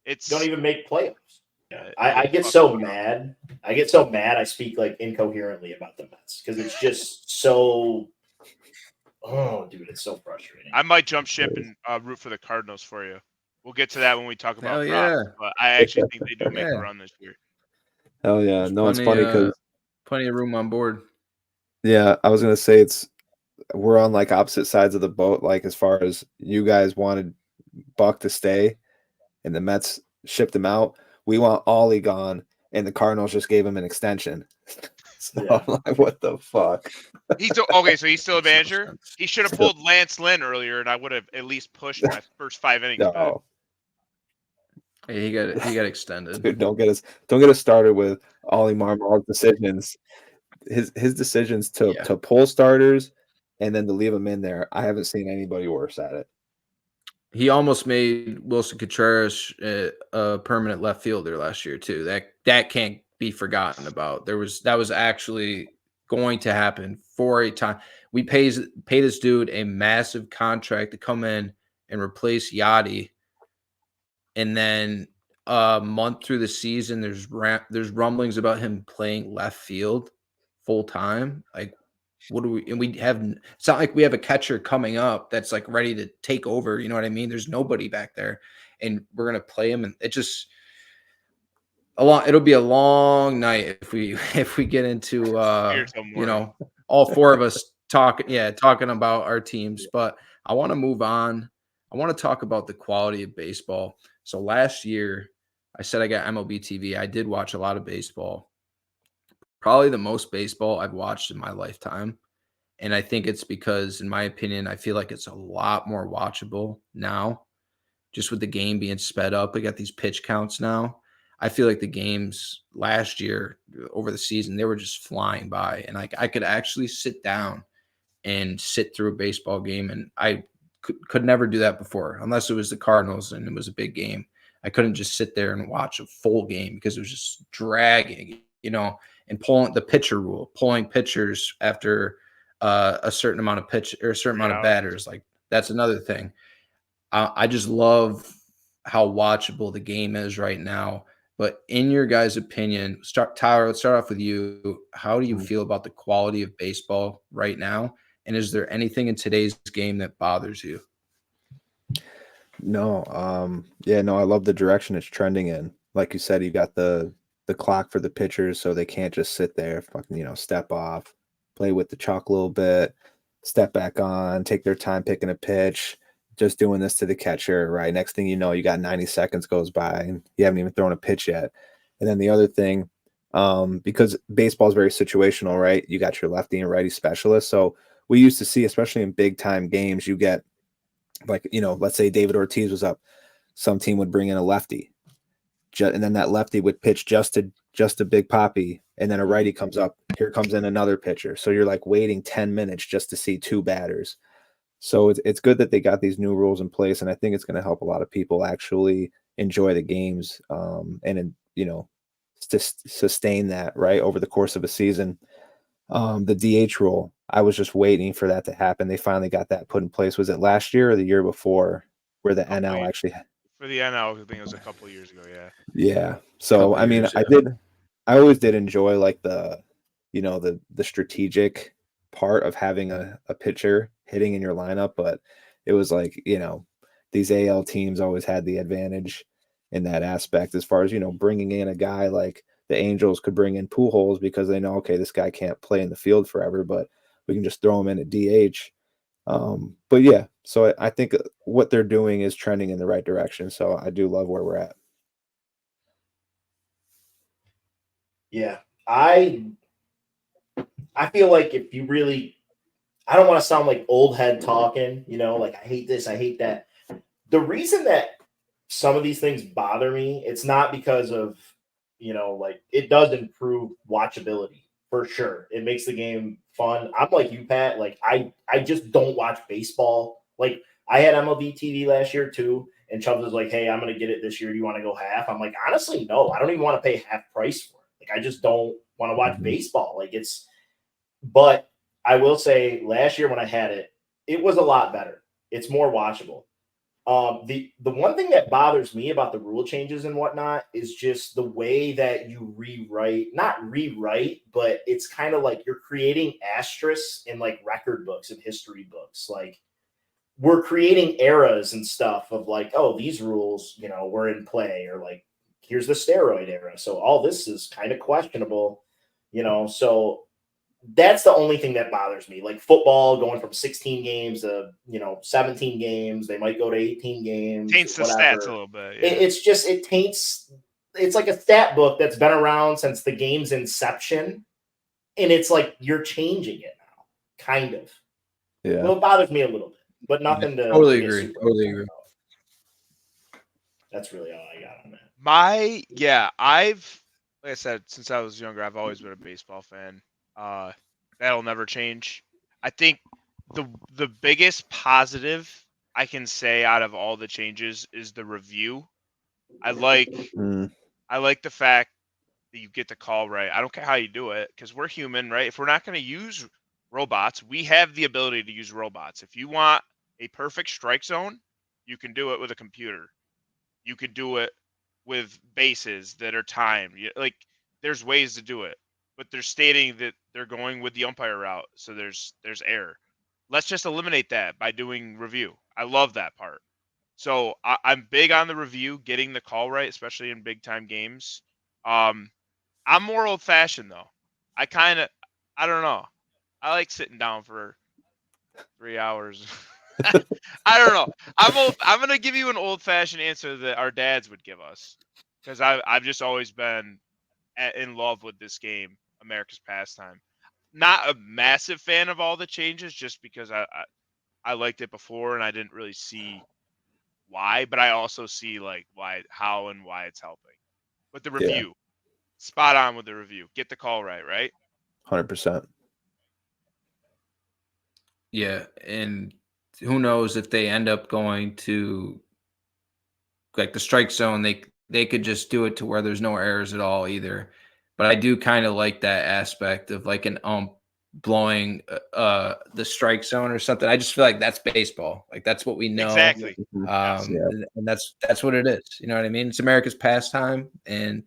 It's Don't even make playoffs. it I was get fucking so wild. mad. I get so mad. I speak like incoherently about the Mets because it's just so. Oh, dude, it's so frustrating. I might jump ship and root for the Cardinals for you. We'll get to that when we talk about Hell props, yeah. but I actually think they do make a Yeah. run this year. hell yeah. There's No, it's funny because plenty of room on board. yeah, I was gonna say we're on like opposite sides of the boat. Like as far as you guys wanted Buck to stay, and the Mets shipped him out. We want Ollie gone, and the Cardinals just gave him an extension. So Yeah. I'm like, what the fuck? Okay, so he's still a Makes no manager. sense. He should have pulled Lance Lynn earlier, and I would have at least pushed my first 5 innings back. No, Yeah, he got extended. dude, don't get us started with Ollie Marmol's decisions. His decisions to Yeah. to pull starters and then to leave them in there. I haven't seen anybody worse at it. He almost made Wilson Contreras a permanent left fielder last year too. That can't be forgotten about. That was actually going to happen for a time. We pay this dude a massive contract to come in and replace Yachty, and then a month through the season, there's rumblings about him playing left field full time. Like, what do we? And we have. It's not like we have a catcher coming up that's like ready to take over. You know what I mean? There's nobody back there, and we're gonna play him, and it just it'll be a long night if we get into Here till you morning. know, all four of us talking about our teams. But I want to move on. I want to talk about the quality of baseball. So last year, I said I got MLB TV. I did watch a lot of baseball, probably the most baseball I've watched in my lifetime. And I think it's because, in my opinion, I feel like it's a lot more watchable now, just with the game being sped up. We got these pitch counts now. I feel like the games last year over the season, they were just flying by. And I could actually sit down and sit through a baseball game. And I could never do that before, unless it was the Cardinals and it was a big game. I couldn't just sit there and watch a full game because it was just dragging, and pulling the pitcher rule, pulling pitchers after a certain amount of pitch or a certain amount of batters. Like, that's another thing. I just love how watchable the game is right now. But in your guys' opinion, Tyler, let's start off with you. How do you feel about the quality of baseball right now? And is there anything in today's game that bothers you? No, I love the direction it's trending in. Like you said, you got the clock for the pitchers, so they can't just sit there, fucking, step off, play with the chalk a little bit, step back on, take their time picking a pitch, just doing this to the catcher, right? Next thing you know, you got 90 seconds goes by and you haven't even thrown a pitch yet. And then the other thing, because baseball is very situational, right? You got your lefty and righty specialists. So we used to see, especially in big time games, you get like, let's say David Ortiz was up, some team would bring in a lefty, and then that lefty would pitch just a big poppy, and then a righty comes up. Here comes in another pitcher. So you're like waiting 10 minutes just to see two batters. So it's good that they got these new rules in place, and I think it's going to help a lot of people actually enjoy the games, and sustain that right over the course of a season. The DH rule, I was just waiting for that to happen. They finally got that put in place. Was it last year or the year before, where the NL actually for the NL? I think it was a couple of years ago. Yeah. Yeah. So I mean, Years, yeah. I always did enjoy like the strategic part of having a pitcher hitting in your lineup, but it was like, these AL teams always had the advantage in that aspect as far as, bringing in a guy like the Angels could bring in Pujols because they know, okay, this guy can't play in the field forever, but we can just throw him in at DH. But yeah, so I think what they're doing is trending in the right direction. So I do love where we're at. Yeah. I feel like if you really, I don't want to sound like old head talking, like I hate this, I hate that. The reason that some of these things bother me, it's not because of, like it does improve watchability for sure. It makes the game fun. I'm like you, Pat. Like I just don't watch baseball. Like I had MLB TV last year too, and Chubbs was like, "Hey, I'm gonna get it this year. Do you want to go half?" I'm like, honestly, no. I don't even want to pay half price for it. Like I just don't want to watch baseball. Like it's. But I will say, last year when I had it, it was a lot better. It's more watchable. The one thing that bothers me about the rule changes and whatnot is just the way that you not rewrite, but it's kind of like you're creating asterisks in like record books and history books. Like we're creating eras and stuff of like, oh, these rules, were in play, or like here's the steroid era. So all this is kind of questionable, so that's the only thing that bothers me. Like football going from 16 games to 17 games, they might go to 18 games. Taints the stats a little bit. Yeah. It taints. It's like a stat book that's been around since the game's inception, and it's like you're changing it now, kind of. Yeah. Well, it bothers me a little bit, but nothing to Totally get agree. super Totally upset agree. about. That's really all I got on that. Like I said, since I was younger, I've always been a baseball fan. That'll never change. I think the biggest positive I can say out of all the changes is the review. I like the fact that you get the call right. I don't care how you do it, because we're human, right? If we're not going to use robots, we have the ability to use robots. If you want a perfect strike zone, you can do it with a computer. You could do it with bases that are timed. Like there's ways to do it, but they're stating that they're going with the umpire route, so there's error. Let's just eliminate that by doing review. I love that part. So I'm big on the review, getting the call right, especially in big time games. I'm more old fashioned though. I don't know. I like sitting down for 3 hours. I don't know. I'm gonna give you an old fashioned answer that our dads would give us, because I've just always been in love with this game, America's pastime. Not a massive fan of all the changes, just because I liked it before and I didn't really see why, but I also see like how and why it's helping. But the review, spot on with the review. Get the call right? 100%. Yeah, and who knows if they end up going to like the strike zone, they could just do it to where there's no errors at all either. But I do kind of like that aspect of like an blowing the strike zone or something. I just feel like that's baseball. Like that's what we know. Exactly. And that's what it is. You know what I mean? It's America's pastime, and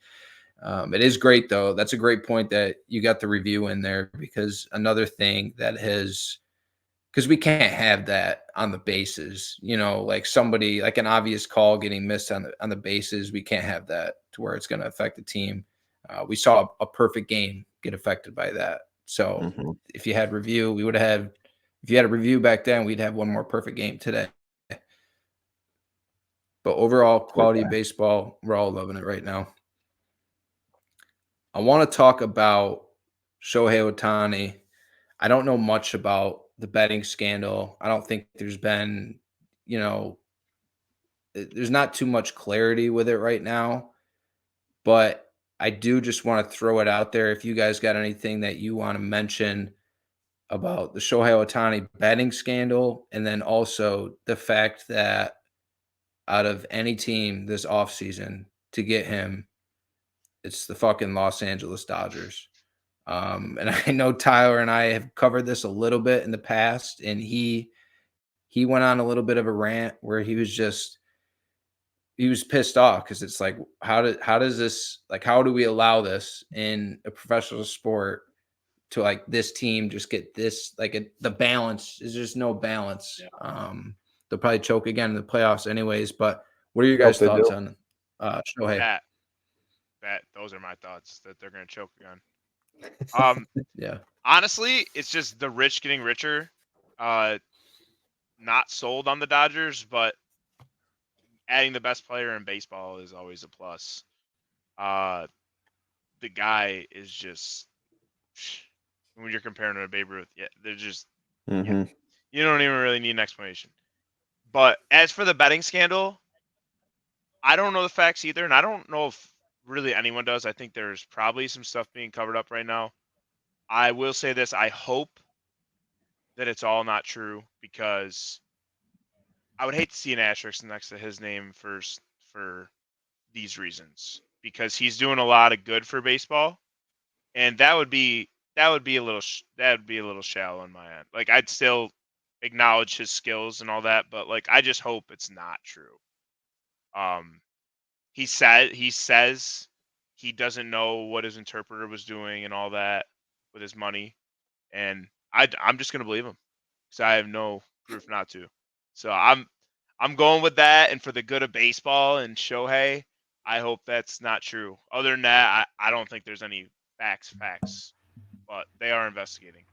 it is great though. That's a great point that you got the review in there, because another thing that has, because we can't have that on the bases, like somebody like an obvious call getting missed on the bases. We can't have that to where it's going to affect the team. We saw a perfect game get affected by that. So if you had review, we would have had, if you had a review back then, we'd have one more perfect game today. But overall, quality of baseball, we're all loving it right now. I want to talk about Shohei Ohtani. I don't know much about the betting scandal. I don't think there's been, there's not too much clarity with it right now. But I do just want to throw it out there. If you guys got anything that you want to mention about the Shohei Ohtani betting scandal, and then also the fact that out of any team this offseason to get him, it's the fucking Los Angeles Dodgers. And I know Tyler and I have covered this a little bit in the past, and he went on a little bit of a rant where he was pissed off, because it's like, how does this, like, how do we allow this in a professional sport to like this team just get this, like the balance is just no balance. Yeah. They'll probably choke again in the playoffs anyways, but what are your guys' thoughts on Shohei? Those are my thoughts, that they're going to choke again. Yeah. Honestly, it's just the rich getting richer. Not sold on the Dodgers, but adding the best player in baseball is always a plus. The guy is just, when you're comparing him to Babe Ruth, they're just, you don't even really need an explanation. But as for the betting scandal, I don't know the facts either, and I don't know if really anyone does. I think there's probably some stuff being covered up right now. I will say this. I hope that it's all not true, because I would hate to see an asterisk next to his name for these reasons, because he's doing a lot of good for baseball, and that would be a little shallow on my end. Like, I'd still acknowledge his skills and all that, but like, I just hope it's not true. He says he doesn't know what his interpreter was doing and all that with his money, and I'm just gonna believe him, because I have no proof not to. So I'm going with that, and for the good of baseball and Shohei, I hope that's not true. Other than that, I don't think there's any facts, but they are investigating.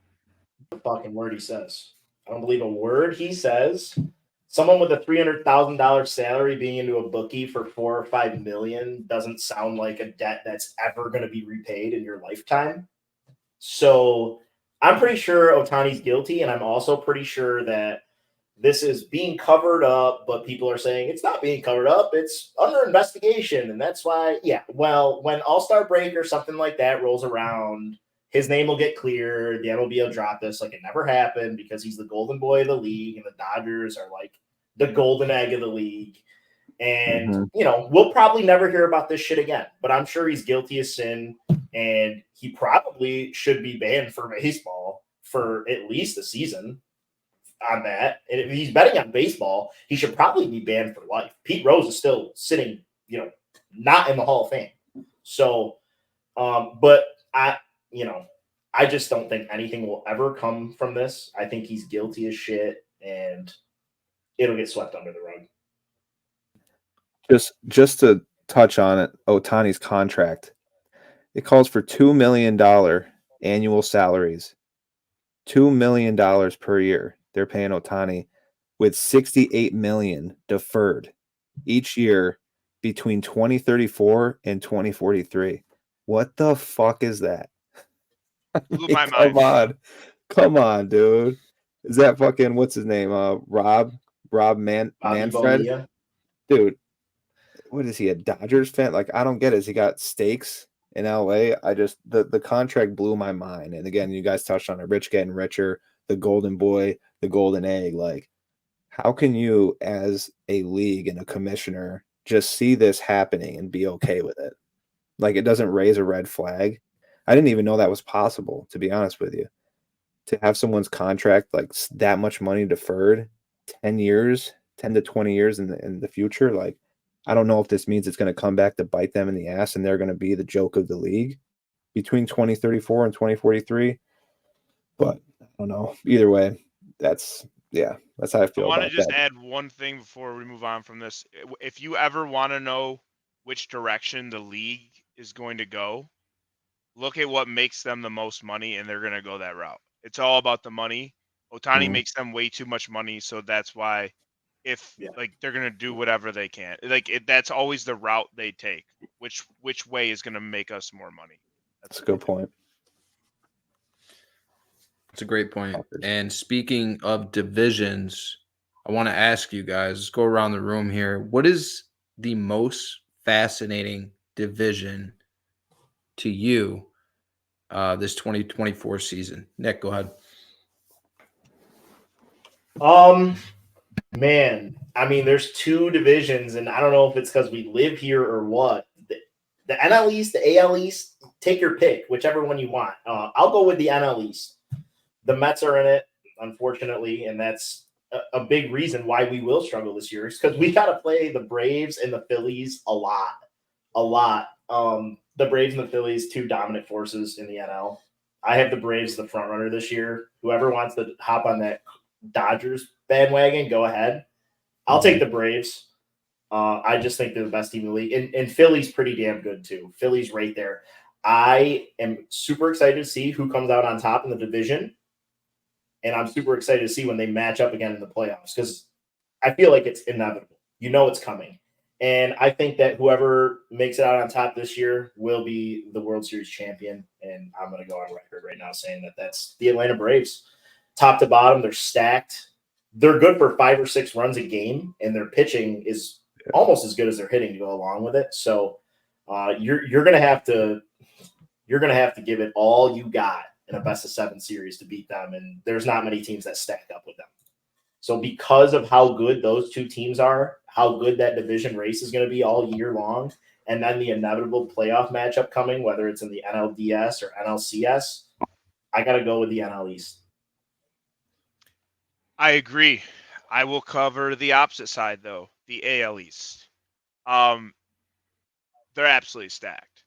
The fucking word he says. I don't believe a word he says. Someone with a $300,000 salary being into a bookie for $4 or $5 million doesn't sound like a debt that's ever going to be repaid in your lifetime. So I'm pretty sure Otani's guilty, and I'm also pretty sure that this is being covered up, but people are saying it's not being covered up. It's under investigation. And that's why, yeah, well, when All-Star break or something like that rolls around, his name will get cleared. The MLB will drop this like it never happened, because he's the golden boy of the league, and the Dodgers are like the golden egg of the league. And, we'll probably never hear about this shit again, but I'm sure he's guilty as sin, and he probably should be banned for baseball for at least a season on that. And if he's betting on baseball, he should probably be banned for life. Pete Rose is still sitting, not in the Hall of Fame. So, but I just don't think anything will ever come from this. I think he's guilty as shit, and it'll get swept under the rug. Just to touch on it, Otani's contract, it calls for $2 million annual salaries, $2 million per year. They're paying Otani, with $68 million deferred each year between 2034 and 2043. What the fuck is that? Blew my mind. Come on, dude. Is that fucking, what's his name? Rob Manfred? Bonilla. Dude, what is he, a Dodgers fan? Like, I don't get it. Has he got stakes in LA? The contract blew my mind. And again, you guys touched on it, rich getting richer, the golden boy, the golden egg. Like, how can you as a league and a commissioner just see this happening and be okay with it? Like, it doesn't raise a red flag. I didn't even know that was possible, to be honest with you. To have someone's contract like that much money deferred 10 to 20 years in the future, like, I don't know if this means it's going to come back to bite them in the ass and they're going to be the joke of the league between 2034 and 2043. But I don't know. Either way, that's how I feel. I want to just add one thing before we move on from this. If you ever want to know which direction the league is going to go, look at what makes them the most money, and they're going to go that route. It's all about the money. Otani makes them way too much money, so that's why they're going to do whatever they can. That's always the route they take. Which way is going to make us more money? That's a good point. It's a great point. And speaking of divisions, I want to ask you guys, let's go around the room here. What is the most fascinating division to you this 2024 season? Nick, go ahead. Man, I mean, there's two divisions, and I don't know if it's because we live here or what. The NL East, the AL East, take your pick, whichever one you want. I'll go with the NL East. The Mets are in it, unfortunately, and that's a big reason why we will struggle this year, is because we got to play the Braves and the Phillies a lot. The Braves and the Phillies, two dominant forces in the NL. I have the Braves the front runner this year. Whoever wants to hop on that Dodgers bandwagon, go ahead. I'll take the Braves. I just think they're the best team in the league. And Philly's pretty damn good, too. Philly's right there. I am super excited to see who comes out on top in the division. And I'm super excited to see when they match up again in the playoffs, because I feel like it's inevitable. You know it's coming. And I think that whoever makes it out on top this year will be the World Series champion. And I'm going to go on record right now saying that that's the Atlanta Braves. Top to bottom, they're stacked. They're good for 5 or 6 runs a game, and their pitching is almost as good as their hitting to go along with it. So you're going to have to give it all you got in a best-of-7 series to beat them, and there's not many teams that stack up with them. So because of how good those two teams are, how good that division race is going to be all year long, and then the inevitable playoff matchup coming, whether it's in the NLDS or NLCS, I got to go with the NL East. I agree. I will cover the opposite side, though, the AL East. They're absolutely stacked.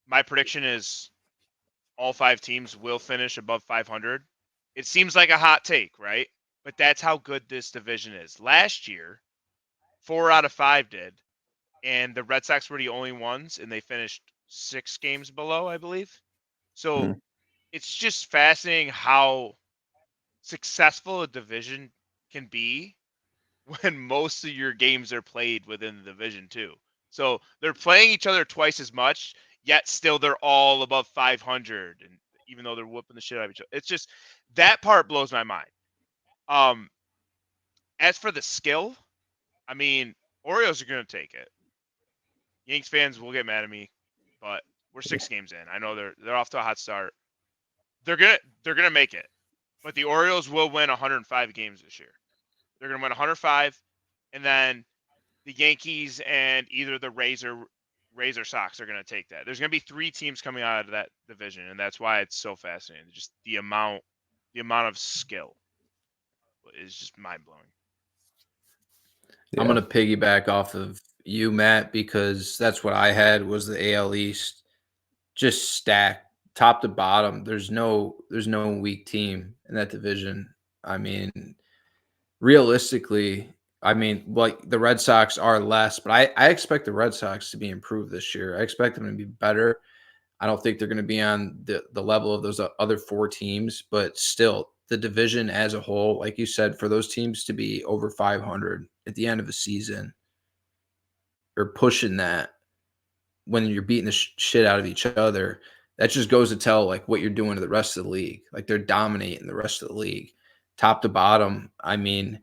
My prediction is all 5 teams will finish above 500. It seems like a hot take, right? But that's how good this division is. Last year, 4 out of 5 did, and the Red Sox were the only ones, and they finished 6 games below, I believe. So it's just fascinating how successful a division can be when most of your games are played within the division too. So they're playing each other twice as much, yet still they're all above 500, and even though they're whooping the shit out of each other, it's just that part blows my mind. As for the skill, I mean, Orioles are going to take it. Yanks fans will get mad at me, but we're 6 games in. I know they're off to a hot start. They're gonna make it, but the Orioles will win 105 games this year. They're gonna win 105, and then the Yankees and either the Rays or Sox are gonna take that. There's gonna be 3 teams coming out of that division, and that's why it's so fascinating. Just the amount of skill is just mind blowing. I'm going to piggyback off of you, Matt, because that's what I had was the AL East just stacked top to bottom. There's no weak team in that division. I mean, realistically, like the Red Sox are less, but I expect the Red Sox to be improved this year. I expect them to be better. I don't think they're going to be on the level of those other 4 teams, but still the division as a whole, like you said, for those teams to be over 500 at the end of the season or pushing that when you're beating the shit out of each other, that just goes to tell like what you're doing to the rest of the league. Like they're dominating the rest of the league, top to bottom. I mean,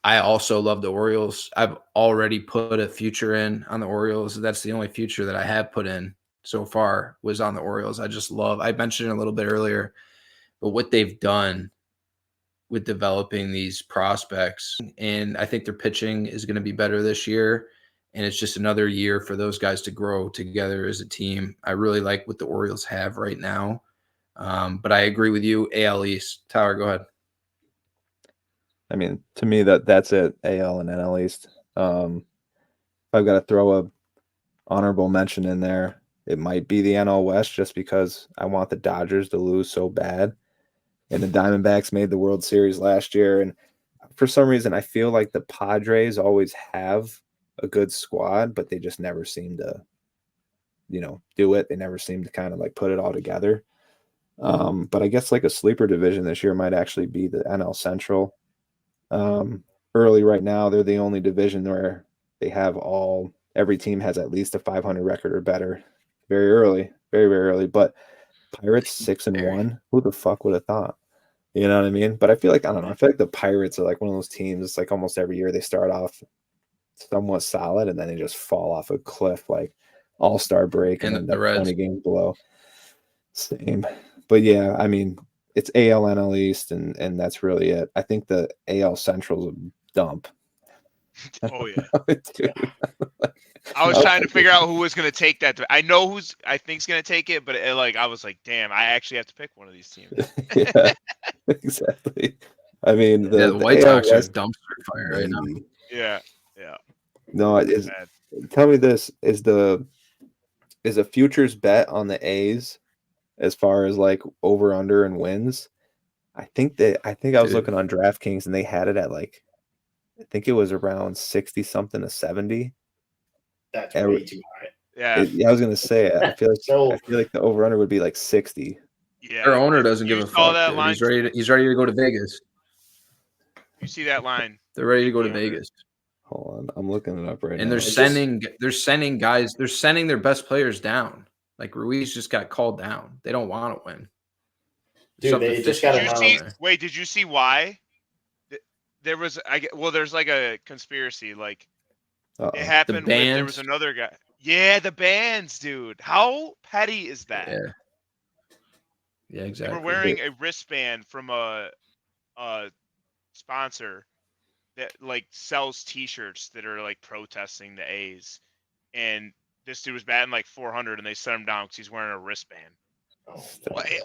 I also love the Orioles. I've already put a future in on the Orioles. That's the only future that I have put in so far was on the Orioles. I mentioned it a little bit earlier, but what they've done with developing these prospects, and I think their pitching is going to be better this year. And it's just another year for those guys to grow together as a team. I really like what the Orioles have right now. But I agree with you, AL East. Tyler, go ahead. I mean, to me, that's it, AL and NL East. If I've got to throw a honorable mention in there, it might be the NL West just because I want the Dodgers to lose so bad. And the Diamondbacks made the World Series last year. And for some reason, I feel like the Padres always have a good squad, but they just never seem to, do it. They never seem to kind of like put it all together. But I guess like a sleeper division this year might actually be the NL Central. Early right now, they're the only division where they have every team has at least a 500 record or better. Very early, very, very early. But Pirates 6-1. Who the fuck would have thought? You know what I mean? But I feel like, I don't know. I feel like the Pirates are like one of those teams. It's like almost every year they start off somewhat solid and then they just fall off a cliff like all-star break and then the Reds 20 games below. Same. But yeah, I mean, it's AL NL East and that's really it. I think the AL Central's a dump. Oh yeah. Dude. I was trying to figure out who was going to take that. I know who's I think's going to take it, but I was like, damn, I actually have to pick one of these teams. Yeah, exactly. I mean, the White AL Sox are West, dumpster fire right now. Yeah. No, tell me this is a futures bet on the A's as far as like over under and wins. I think I was looking on DraftKings and they had it at like I think it was around 60 something to 70. That's way too high. Yeah. I was gonna say I feel like the over under would be like 60. Yeah. Their owner doesn't give a fuck. That Dude. line, He's ready to go to Vegas. You see that line? They're ready to go to Vegas. Hold on, I'm looking it up right now. And they're sending guys. They're sending their best players down. Like Ruiz just got called down. They don't want to win. Dude, they just got announced. Wait, did you see why? There was there's like a conspiracy. Like it happened. There was another guy. Yeah, the bands, dude. How petty is that? Yeah, They exactly. were wearing a wristband from a sponsor that like sells T-shirts that are like protesting the A's, and this dude was batting like 400, and they set him down because he's wearing a wristband. Oh,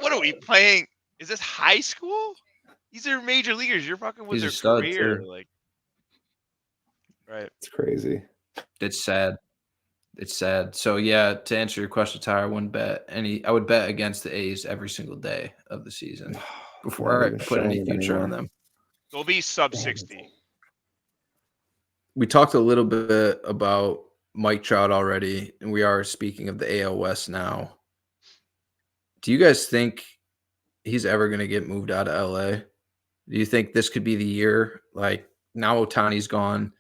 What are we playing? Is this high school? These are major leaguers. You're fucking with He's a their stud, career, too. like, right? It's crazy. It's sad. It's sad. So yeah, to answer your question, Tyler, I would bet against the A's every single day of the season before Not I even put any showing it future on anymore. them. They'll be sub 60. We talked a little bit about Mike Trout already, and we are speaking of the AL West now. Do you guys think he's ever going to get moved out of LA? Do you think this could be the year? Like, now Otani's gone.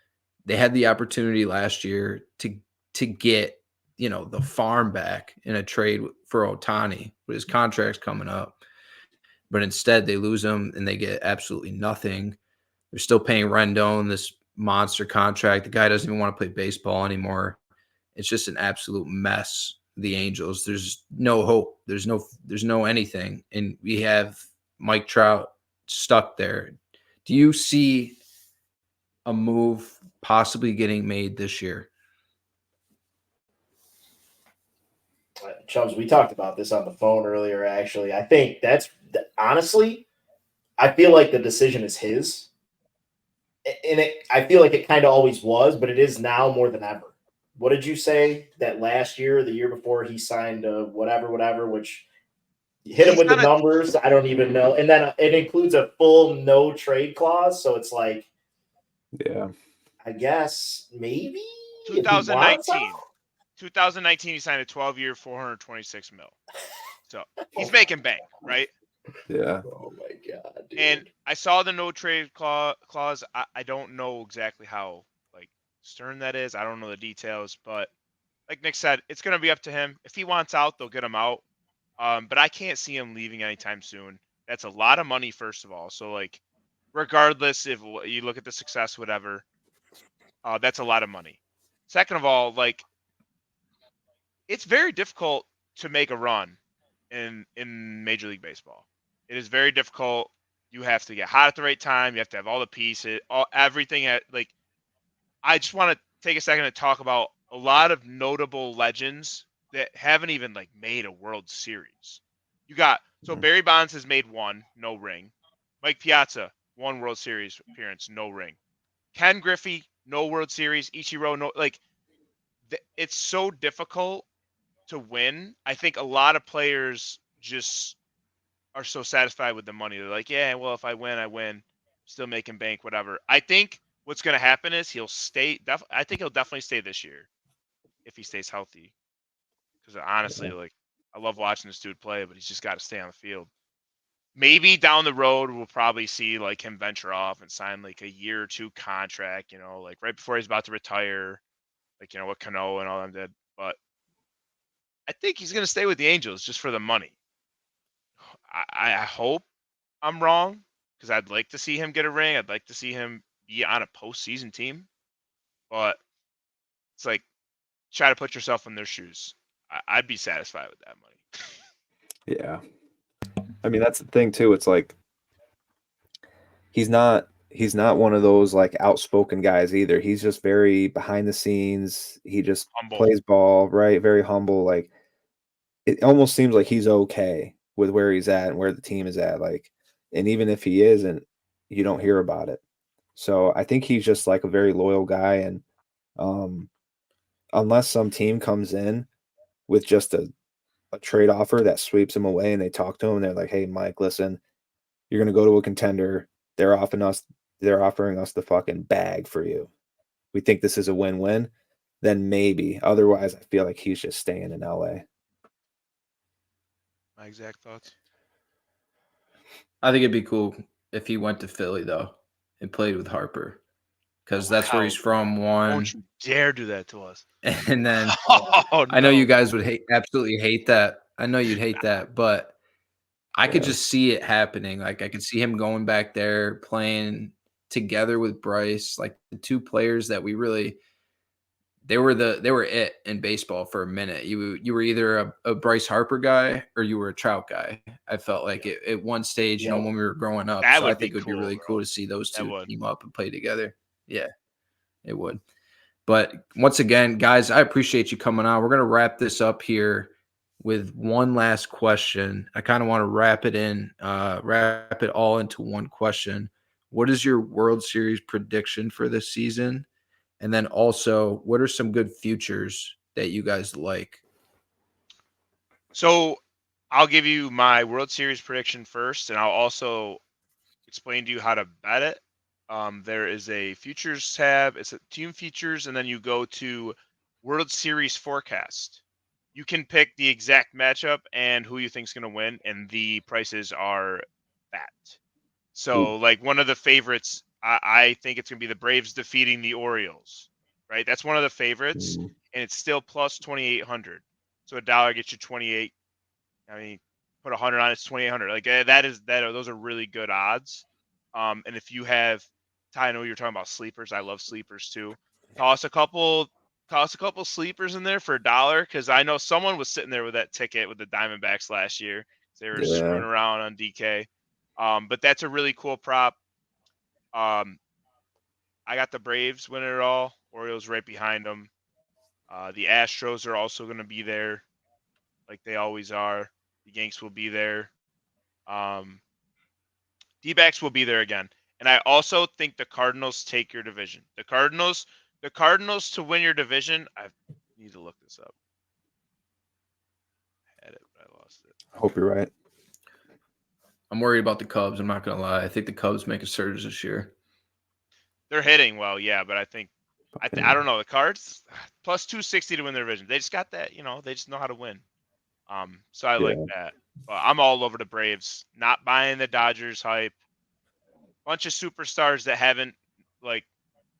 They had the opportunity last year to get, the farm back in a trade for Otani, but his contract's coming up. But instead, they lose him and they get absolutely nothing. They're still paying Rendon this monster contract. The guy doesn't even want to play baseball anymore. It's just an absolute mess. The Angels. There's no hope. There's no anything. And we have Mike Trout stuck there. Do you see a move possibly getting made this year? Chums, we talked about this on the phone earlier, actually. I think honestly, I feel like the decision is his. And I feel like it kind of always was, but it is now more than ever. What did you say that last year, the year before he signed whatever, which hit him with the numbers? I don't even know. And then it includes a full no trade clause. So it's like, Yeah. I guess maybe 2019. 2019, he signed a 12-year, $426 million. So he's making bank, right? Yeah. Oh my god, dude. And I saw the no trade clause. I don't know exactly how like stern that is. I don't know the details, but like Nick said, it's going to be up to him. If he wants out, they'll get him out. But I can't see him leaving anytime soon. That's a lot of money, first of all. So like, regardless if you look at the success, whatever, that's a lot of money. Second of all, like, it's very difficult to make a run in Major League Baseball. It is very difficult. You have to get hot at the right time. You have to have all the pieces, everything at like. I just want to take a second to talk about a lot of notable legends that haven't even like made a World Series. You got Barry Bonds has made one, no ring. Mike Piazza, one World Series appearance, no ring. Ken Griffey, no World Series. Ichiro, no. Like, it's so difficult to win. I think a lot of players just are so satisfied with the money. They're like, yeah, well, if I win, I win. Still making bank, whatever. I think what's going to happen is he'll stay. I think he'll definitely stay this year if he stays healthy. Because honestly, like, I love watching this dude play, but he's just got to stay on the field. Maybe down the road, we'll probably see like him venture off and sign like a year or two contract, like right before he's about to retire, like, what Cano and all them did. But I think he's going to stay with the Angels just for the money. I hope I'm wrong because I'd like to see him get a ring. I'd like to see him be on a postseason team. But it's like, try to put yourself in their shoes. I'd be satisfied with that money. Yeah. I mean, that's the thing too. It's like he's not one of those like outspoken guys either. He's just very behind the scenes. He just Humble. plays ball, right? Very humble. Like, it almost seems like he's okay with where he's at and where the team is at. Like, and even if he isn't, you don't hear about it. So I think he's just like a very loyal guy. And unless some team comes in with just a trade offer that sweeps him away and they talk to him and they're like, hey, Mike, listen, you're going to go to a contender. They're offering us the fucking bag for you. We think this is a win-win. Then maybe. Otherwise, I feel like he's just staying in LA. My exact thoughts. I think it'd be cool if he went to Philly though and played with Harper, because that's where he's from. One, don't you dare do that to us. And then Oh, I know no. you guys would absolutely hate that. I know you'd hate that, but I could just see it happening. Like, I could see him going back there playing together with Bryce, like the two players that we really they were it in baseball for a minute. You were either a Bryce Harper guy or you were a Trout guy. I felt like it at one stage, Yeah. when we were growing up. That So I would be think it would be cool, really bro. cool to see those That two would. team up and play together. Yeah, it would. But once again, guys, I appreciate you coming on. We're gonna wrap this up here with one last question. I kind of want to wrap it all into one question. What is your World Series prediction for this season? And then also, what are some good futures that you guys like? So I'll give you my World Series prediction first, and I'll also explain to you how to bet it. There is a futures tab. It's a team features, and then you go to World Series forecast. You can pick the exact matchup and who you think is going to win, and the prices are that. So, like one of the favorites, I think it's going to be the Braves defeating the Orioles, right? That's one of the favorites, and it's still plus 2,800. So a dollar gets you 28. I mean, put 100 on it's 2,800. Like those are really good odds. And if you have, Ty, I know you're talking about sleepers. I love sleepers too. Toss a couple sleepers in there for a dollar, because I know someone was sitting there with that ticket with the Diamondbacks last year. They were screwing around on DK. But that's a really cool prop. I got the Braves winning it all. Orioles right behind them. The Astros are also going to be there, like they always are. The Yanks will be there. D-backs will be there again. And I also think the Cardinals take your division. The Cardinals to win your division. I need to look this up. I had it, but I lost it. I hope you're right. I'm worried about the Cubs. I'm not going to lie. I think the Cubs make a surge this year. They're hitting well, yeah, but I think I don't know. The Cards plus 260 to win their division. They just got that, they just know how to win. So I like that. But I'm all over the Braves. Not buying the Dodgers hype. Bunch of superstars that haven't like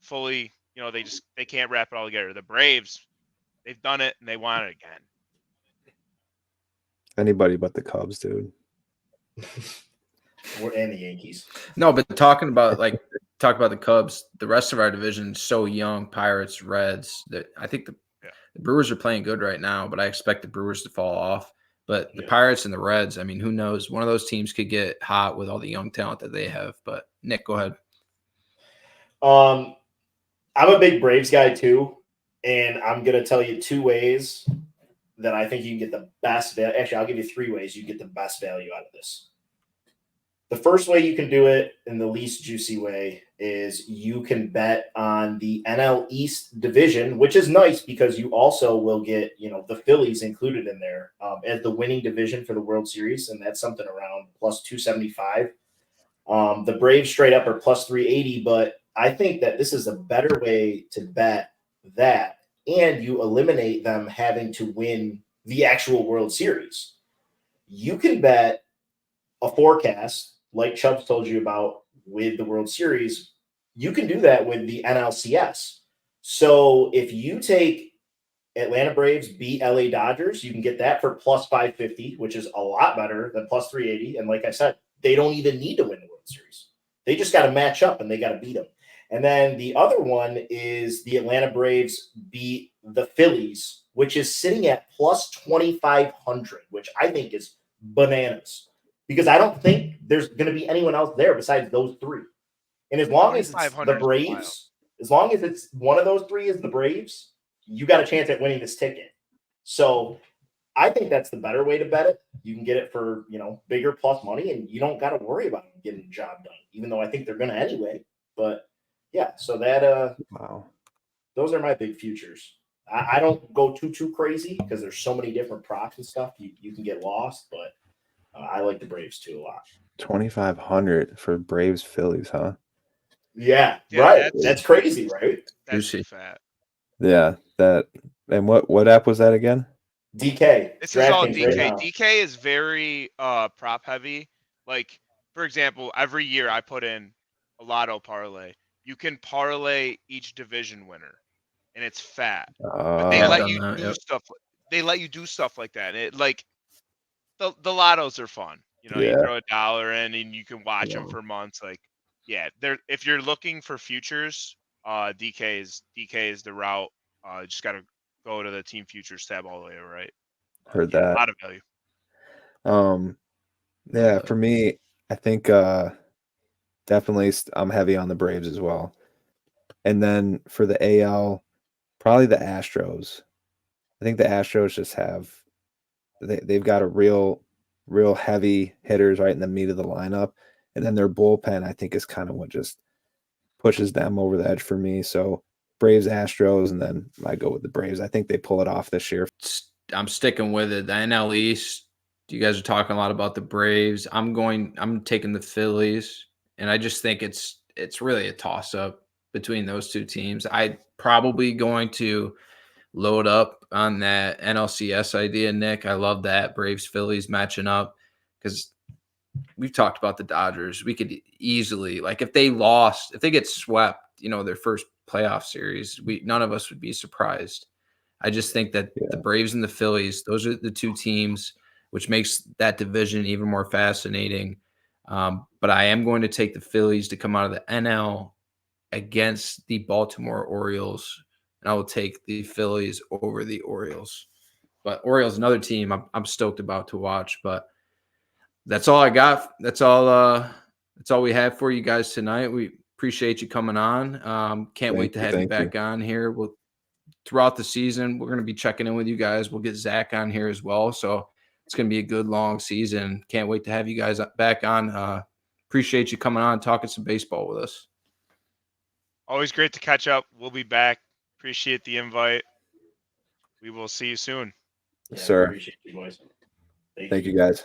fully, they can't wrap it all together. The Braves, they've done it and they want it again. Anybody but the Cubs, dude. And the Yankees. No, but talk about the Cubs. The rest of our division is so young. Pirates, Reds. That I think the Brewers are playing good right now, but I expect the Brewers to fall off. But the Pirates and the Reds, I mean, who knows? One of those teams could get hot with all the young talent that they have. But Nick, go ahead. I'm a big Braves guy too, and I'm gonna tell you 2 ways that I think you can get the best value. Actually, I'll give you 3 ways you can get the best value out of this. The first way you can do it in the least juicy way is you can bet on the NL East division, which is nice because you also will get, the Phillies included in there as the winning division for the World Series, and that's something around plus 275. The Braves straight up are plus 380, but I think that this is a better way to bet that, and you eliminate them having to win the actual World Series. You can bet a forecast like Chubbs told you about with the World Series. You can do that with the NLCS. So if you take Atlanta Braves beat LA Dodgers, you can get that for plus 550, which is a lot better than plus 380. And like I said, they don't even need to win the World Series. They just got to match up and they got to beat them. And then the other one is the Atlanta Braves beat the Phillies, which is sitting at plus 2,500, which I think is bananas, because I don't think there's going to be anyone else there besides those 3. And as long as it's the Braves, as long as it's one of those 3 is the Braves, you got a chance at winning this ticket. So I think that's the better way to bet it. You can get it for, bigger plus money, and you don't got to worry about getting the job done, even though I think they're going to anyway. But yeah, so that those are my big futures. I don't go too crazy because there's so many different props and stuff. You can get lost, but I like the Braves too a lot. 2,500 for Braves Phillies, huh? Yeah, right. That's crazy, right? That's too fat. Yeah, that. And what app was that again? DK. This is all DK. Right, DK is very prop heavy. Like, for example, every year I put in a lotto parlay. You can parlay each division winner, and it's fat. But they let you do stuff. They let you do stuff like that. And it like the lottos are fun. You throw a dollar in and you can watch them for months. Like, if you're looking for futures, DK is the route. Just got to go to the team futures tab all the way right. Heard A that. lot of value. Yeah, for me, I think definitely I'm heavy on the Braves as well. And then for the AL, probably the Astros. I think the Astros just have they've got a real heavy hitters right in the meat of the lineup. And then their bullpen, I think, is kind of what just pushes them over the edge for me. So Braves, Astros, and then I go with the Braves. I think they pull it off this year. I'm sticking with it. The NL East, you guys are talking a lot about the Braves. I'm taking the Phillies, and I just think it's really a toss-up between those two teams. I probably going to load up on that NLCS idea, Nick. I love that Braves Phillies matching up because we've talked about the Dodgers. We could easily, like, if they get swept, their first playoff series, none of us would be surprised. I just think that the Braves and the Phillies, those are the two teams, which makes that division even more fascinating. But I am going to take the Phillies to come out of the NL against the Baltimore Orioles, and I will take the Phillies over the Orioles. But Orioles, another team I'm stoked about to watch. But that's all I got. That's all we have for you guys tonight. We appreciate you coming on. Can't wait to have you back on here. Throughout the season, we're going to be checking in with you guys. We'll get Zach on here as well. So it's going to be a good, long season. Can't wait to have you guys back on. Appreciate you coming on and talking some baseball with us. Always great to catch up. We'll be back. Appreciate the invite. We will see you soon. Yes, sir. Appreciate you, boys. Thank you, guys.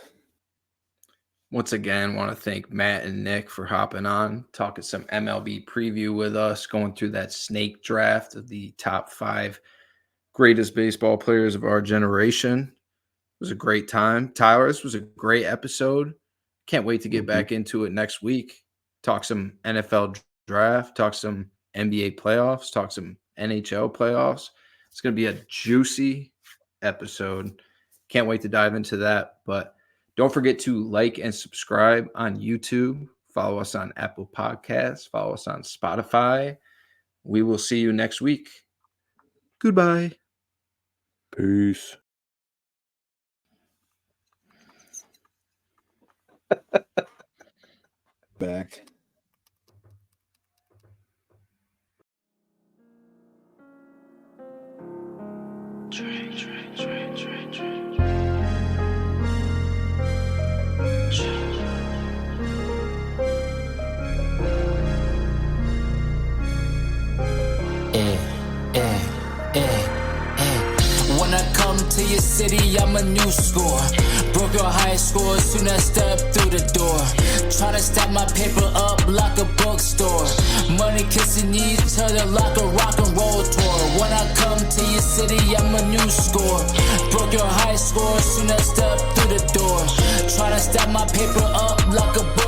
Once again, want to thank Matt and Nick for hopping on, talking some MLB preview with us, going through that snake draft of the top 5 greatest baseball players of our generation. It was a great time. Tyler, this was a great episode. Can't wait to get back into it next week. Talk some NFL draft, talk some NBA playoffs, talk some NHL playoffs. It's going to be a juicy episode. Can't wait to dive into that. But don't forget to like and subscribe on YouTube. Follow us on Apple Podcasts. Follow us on Spotify. We will see you next week. Goodbye. Peace. Back. When I come to your city, I'm a new score. Broke your high score soon as I step through the door. Tryna stack my paper up like a bookstore. Money kissing each other like a rock and roll tour. When I come to your city, I'm a new score. Broke your high score soon as I step through the door. Tryna stack my paper up like a bookstore.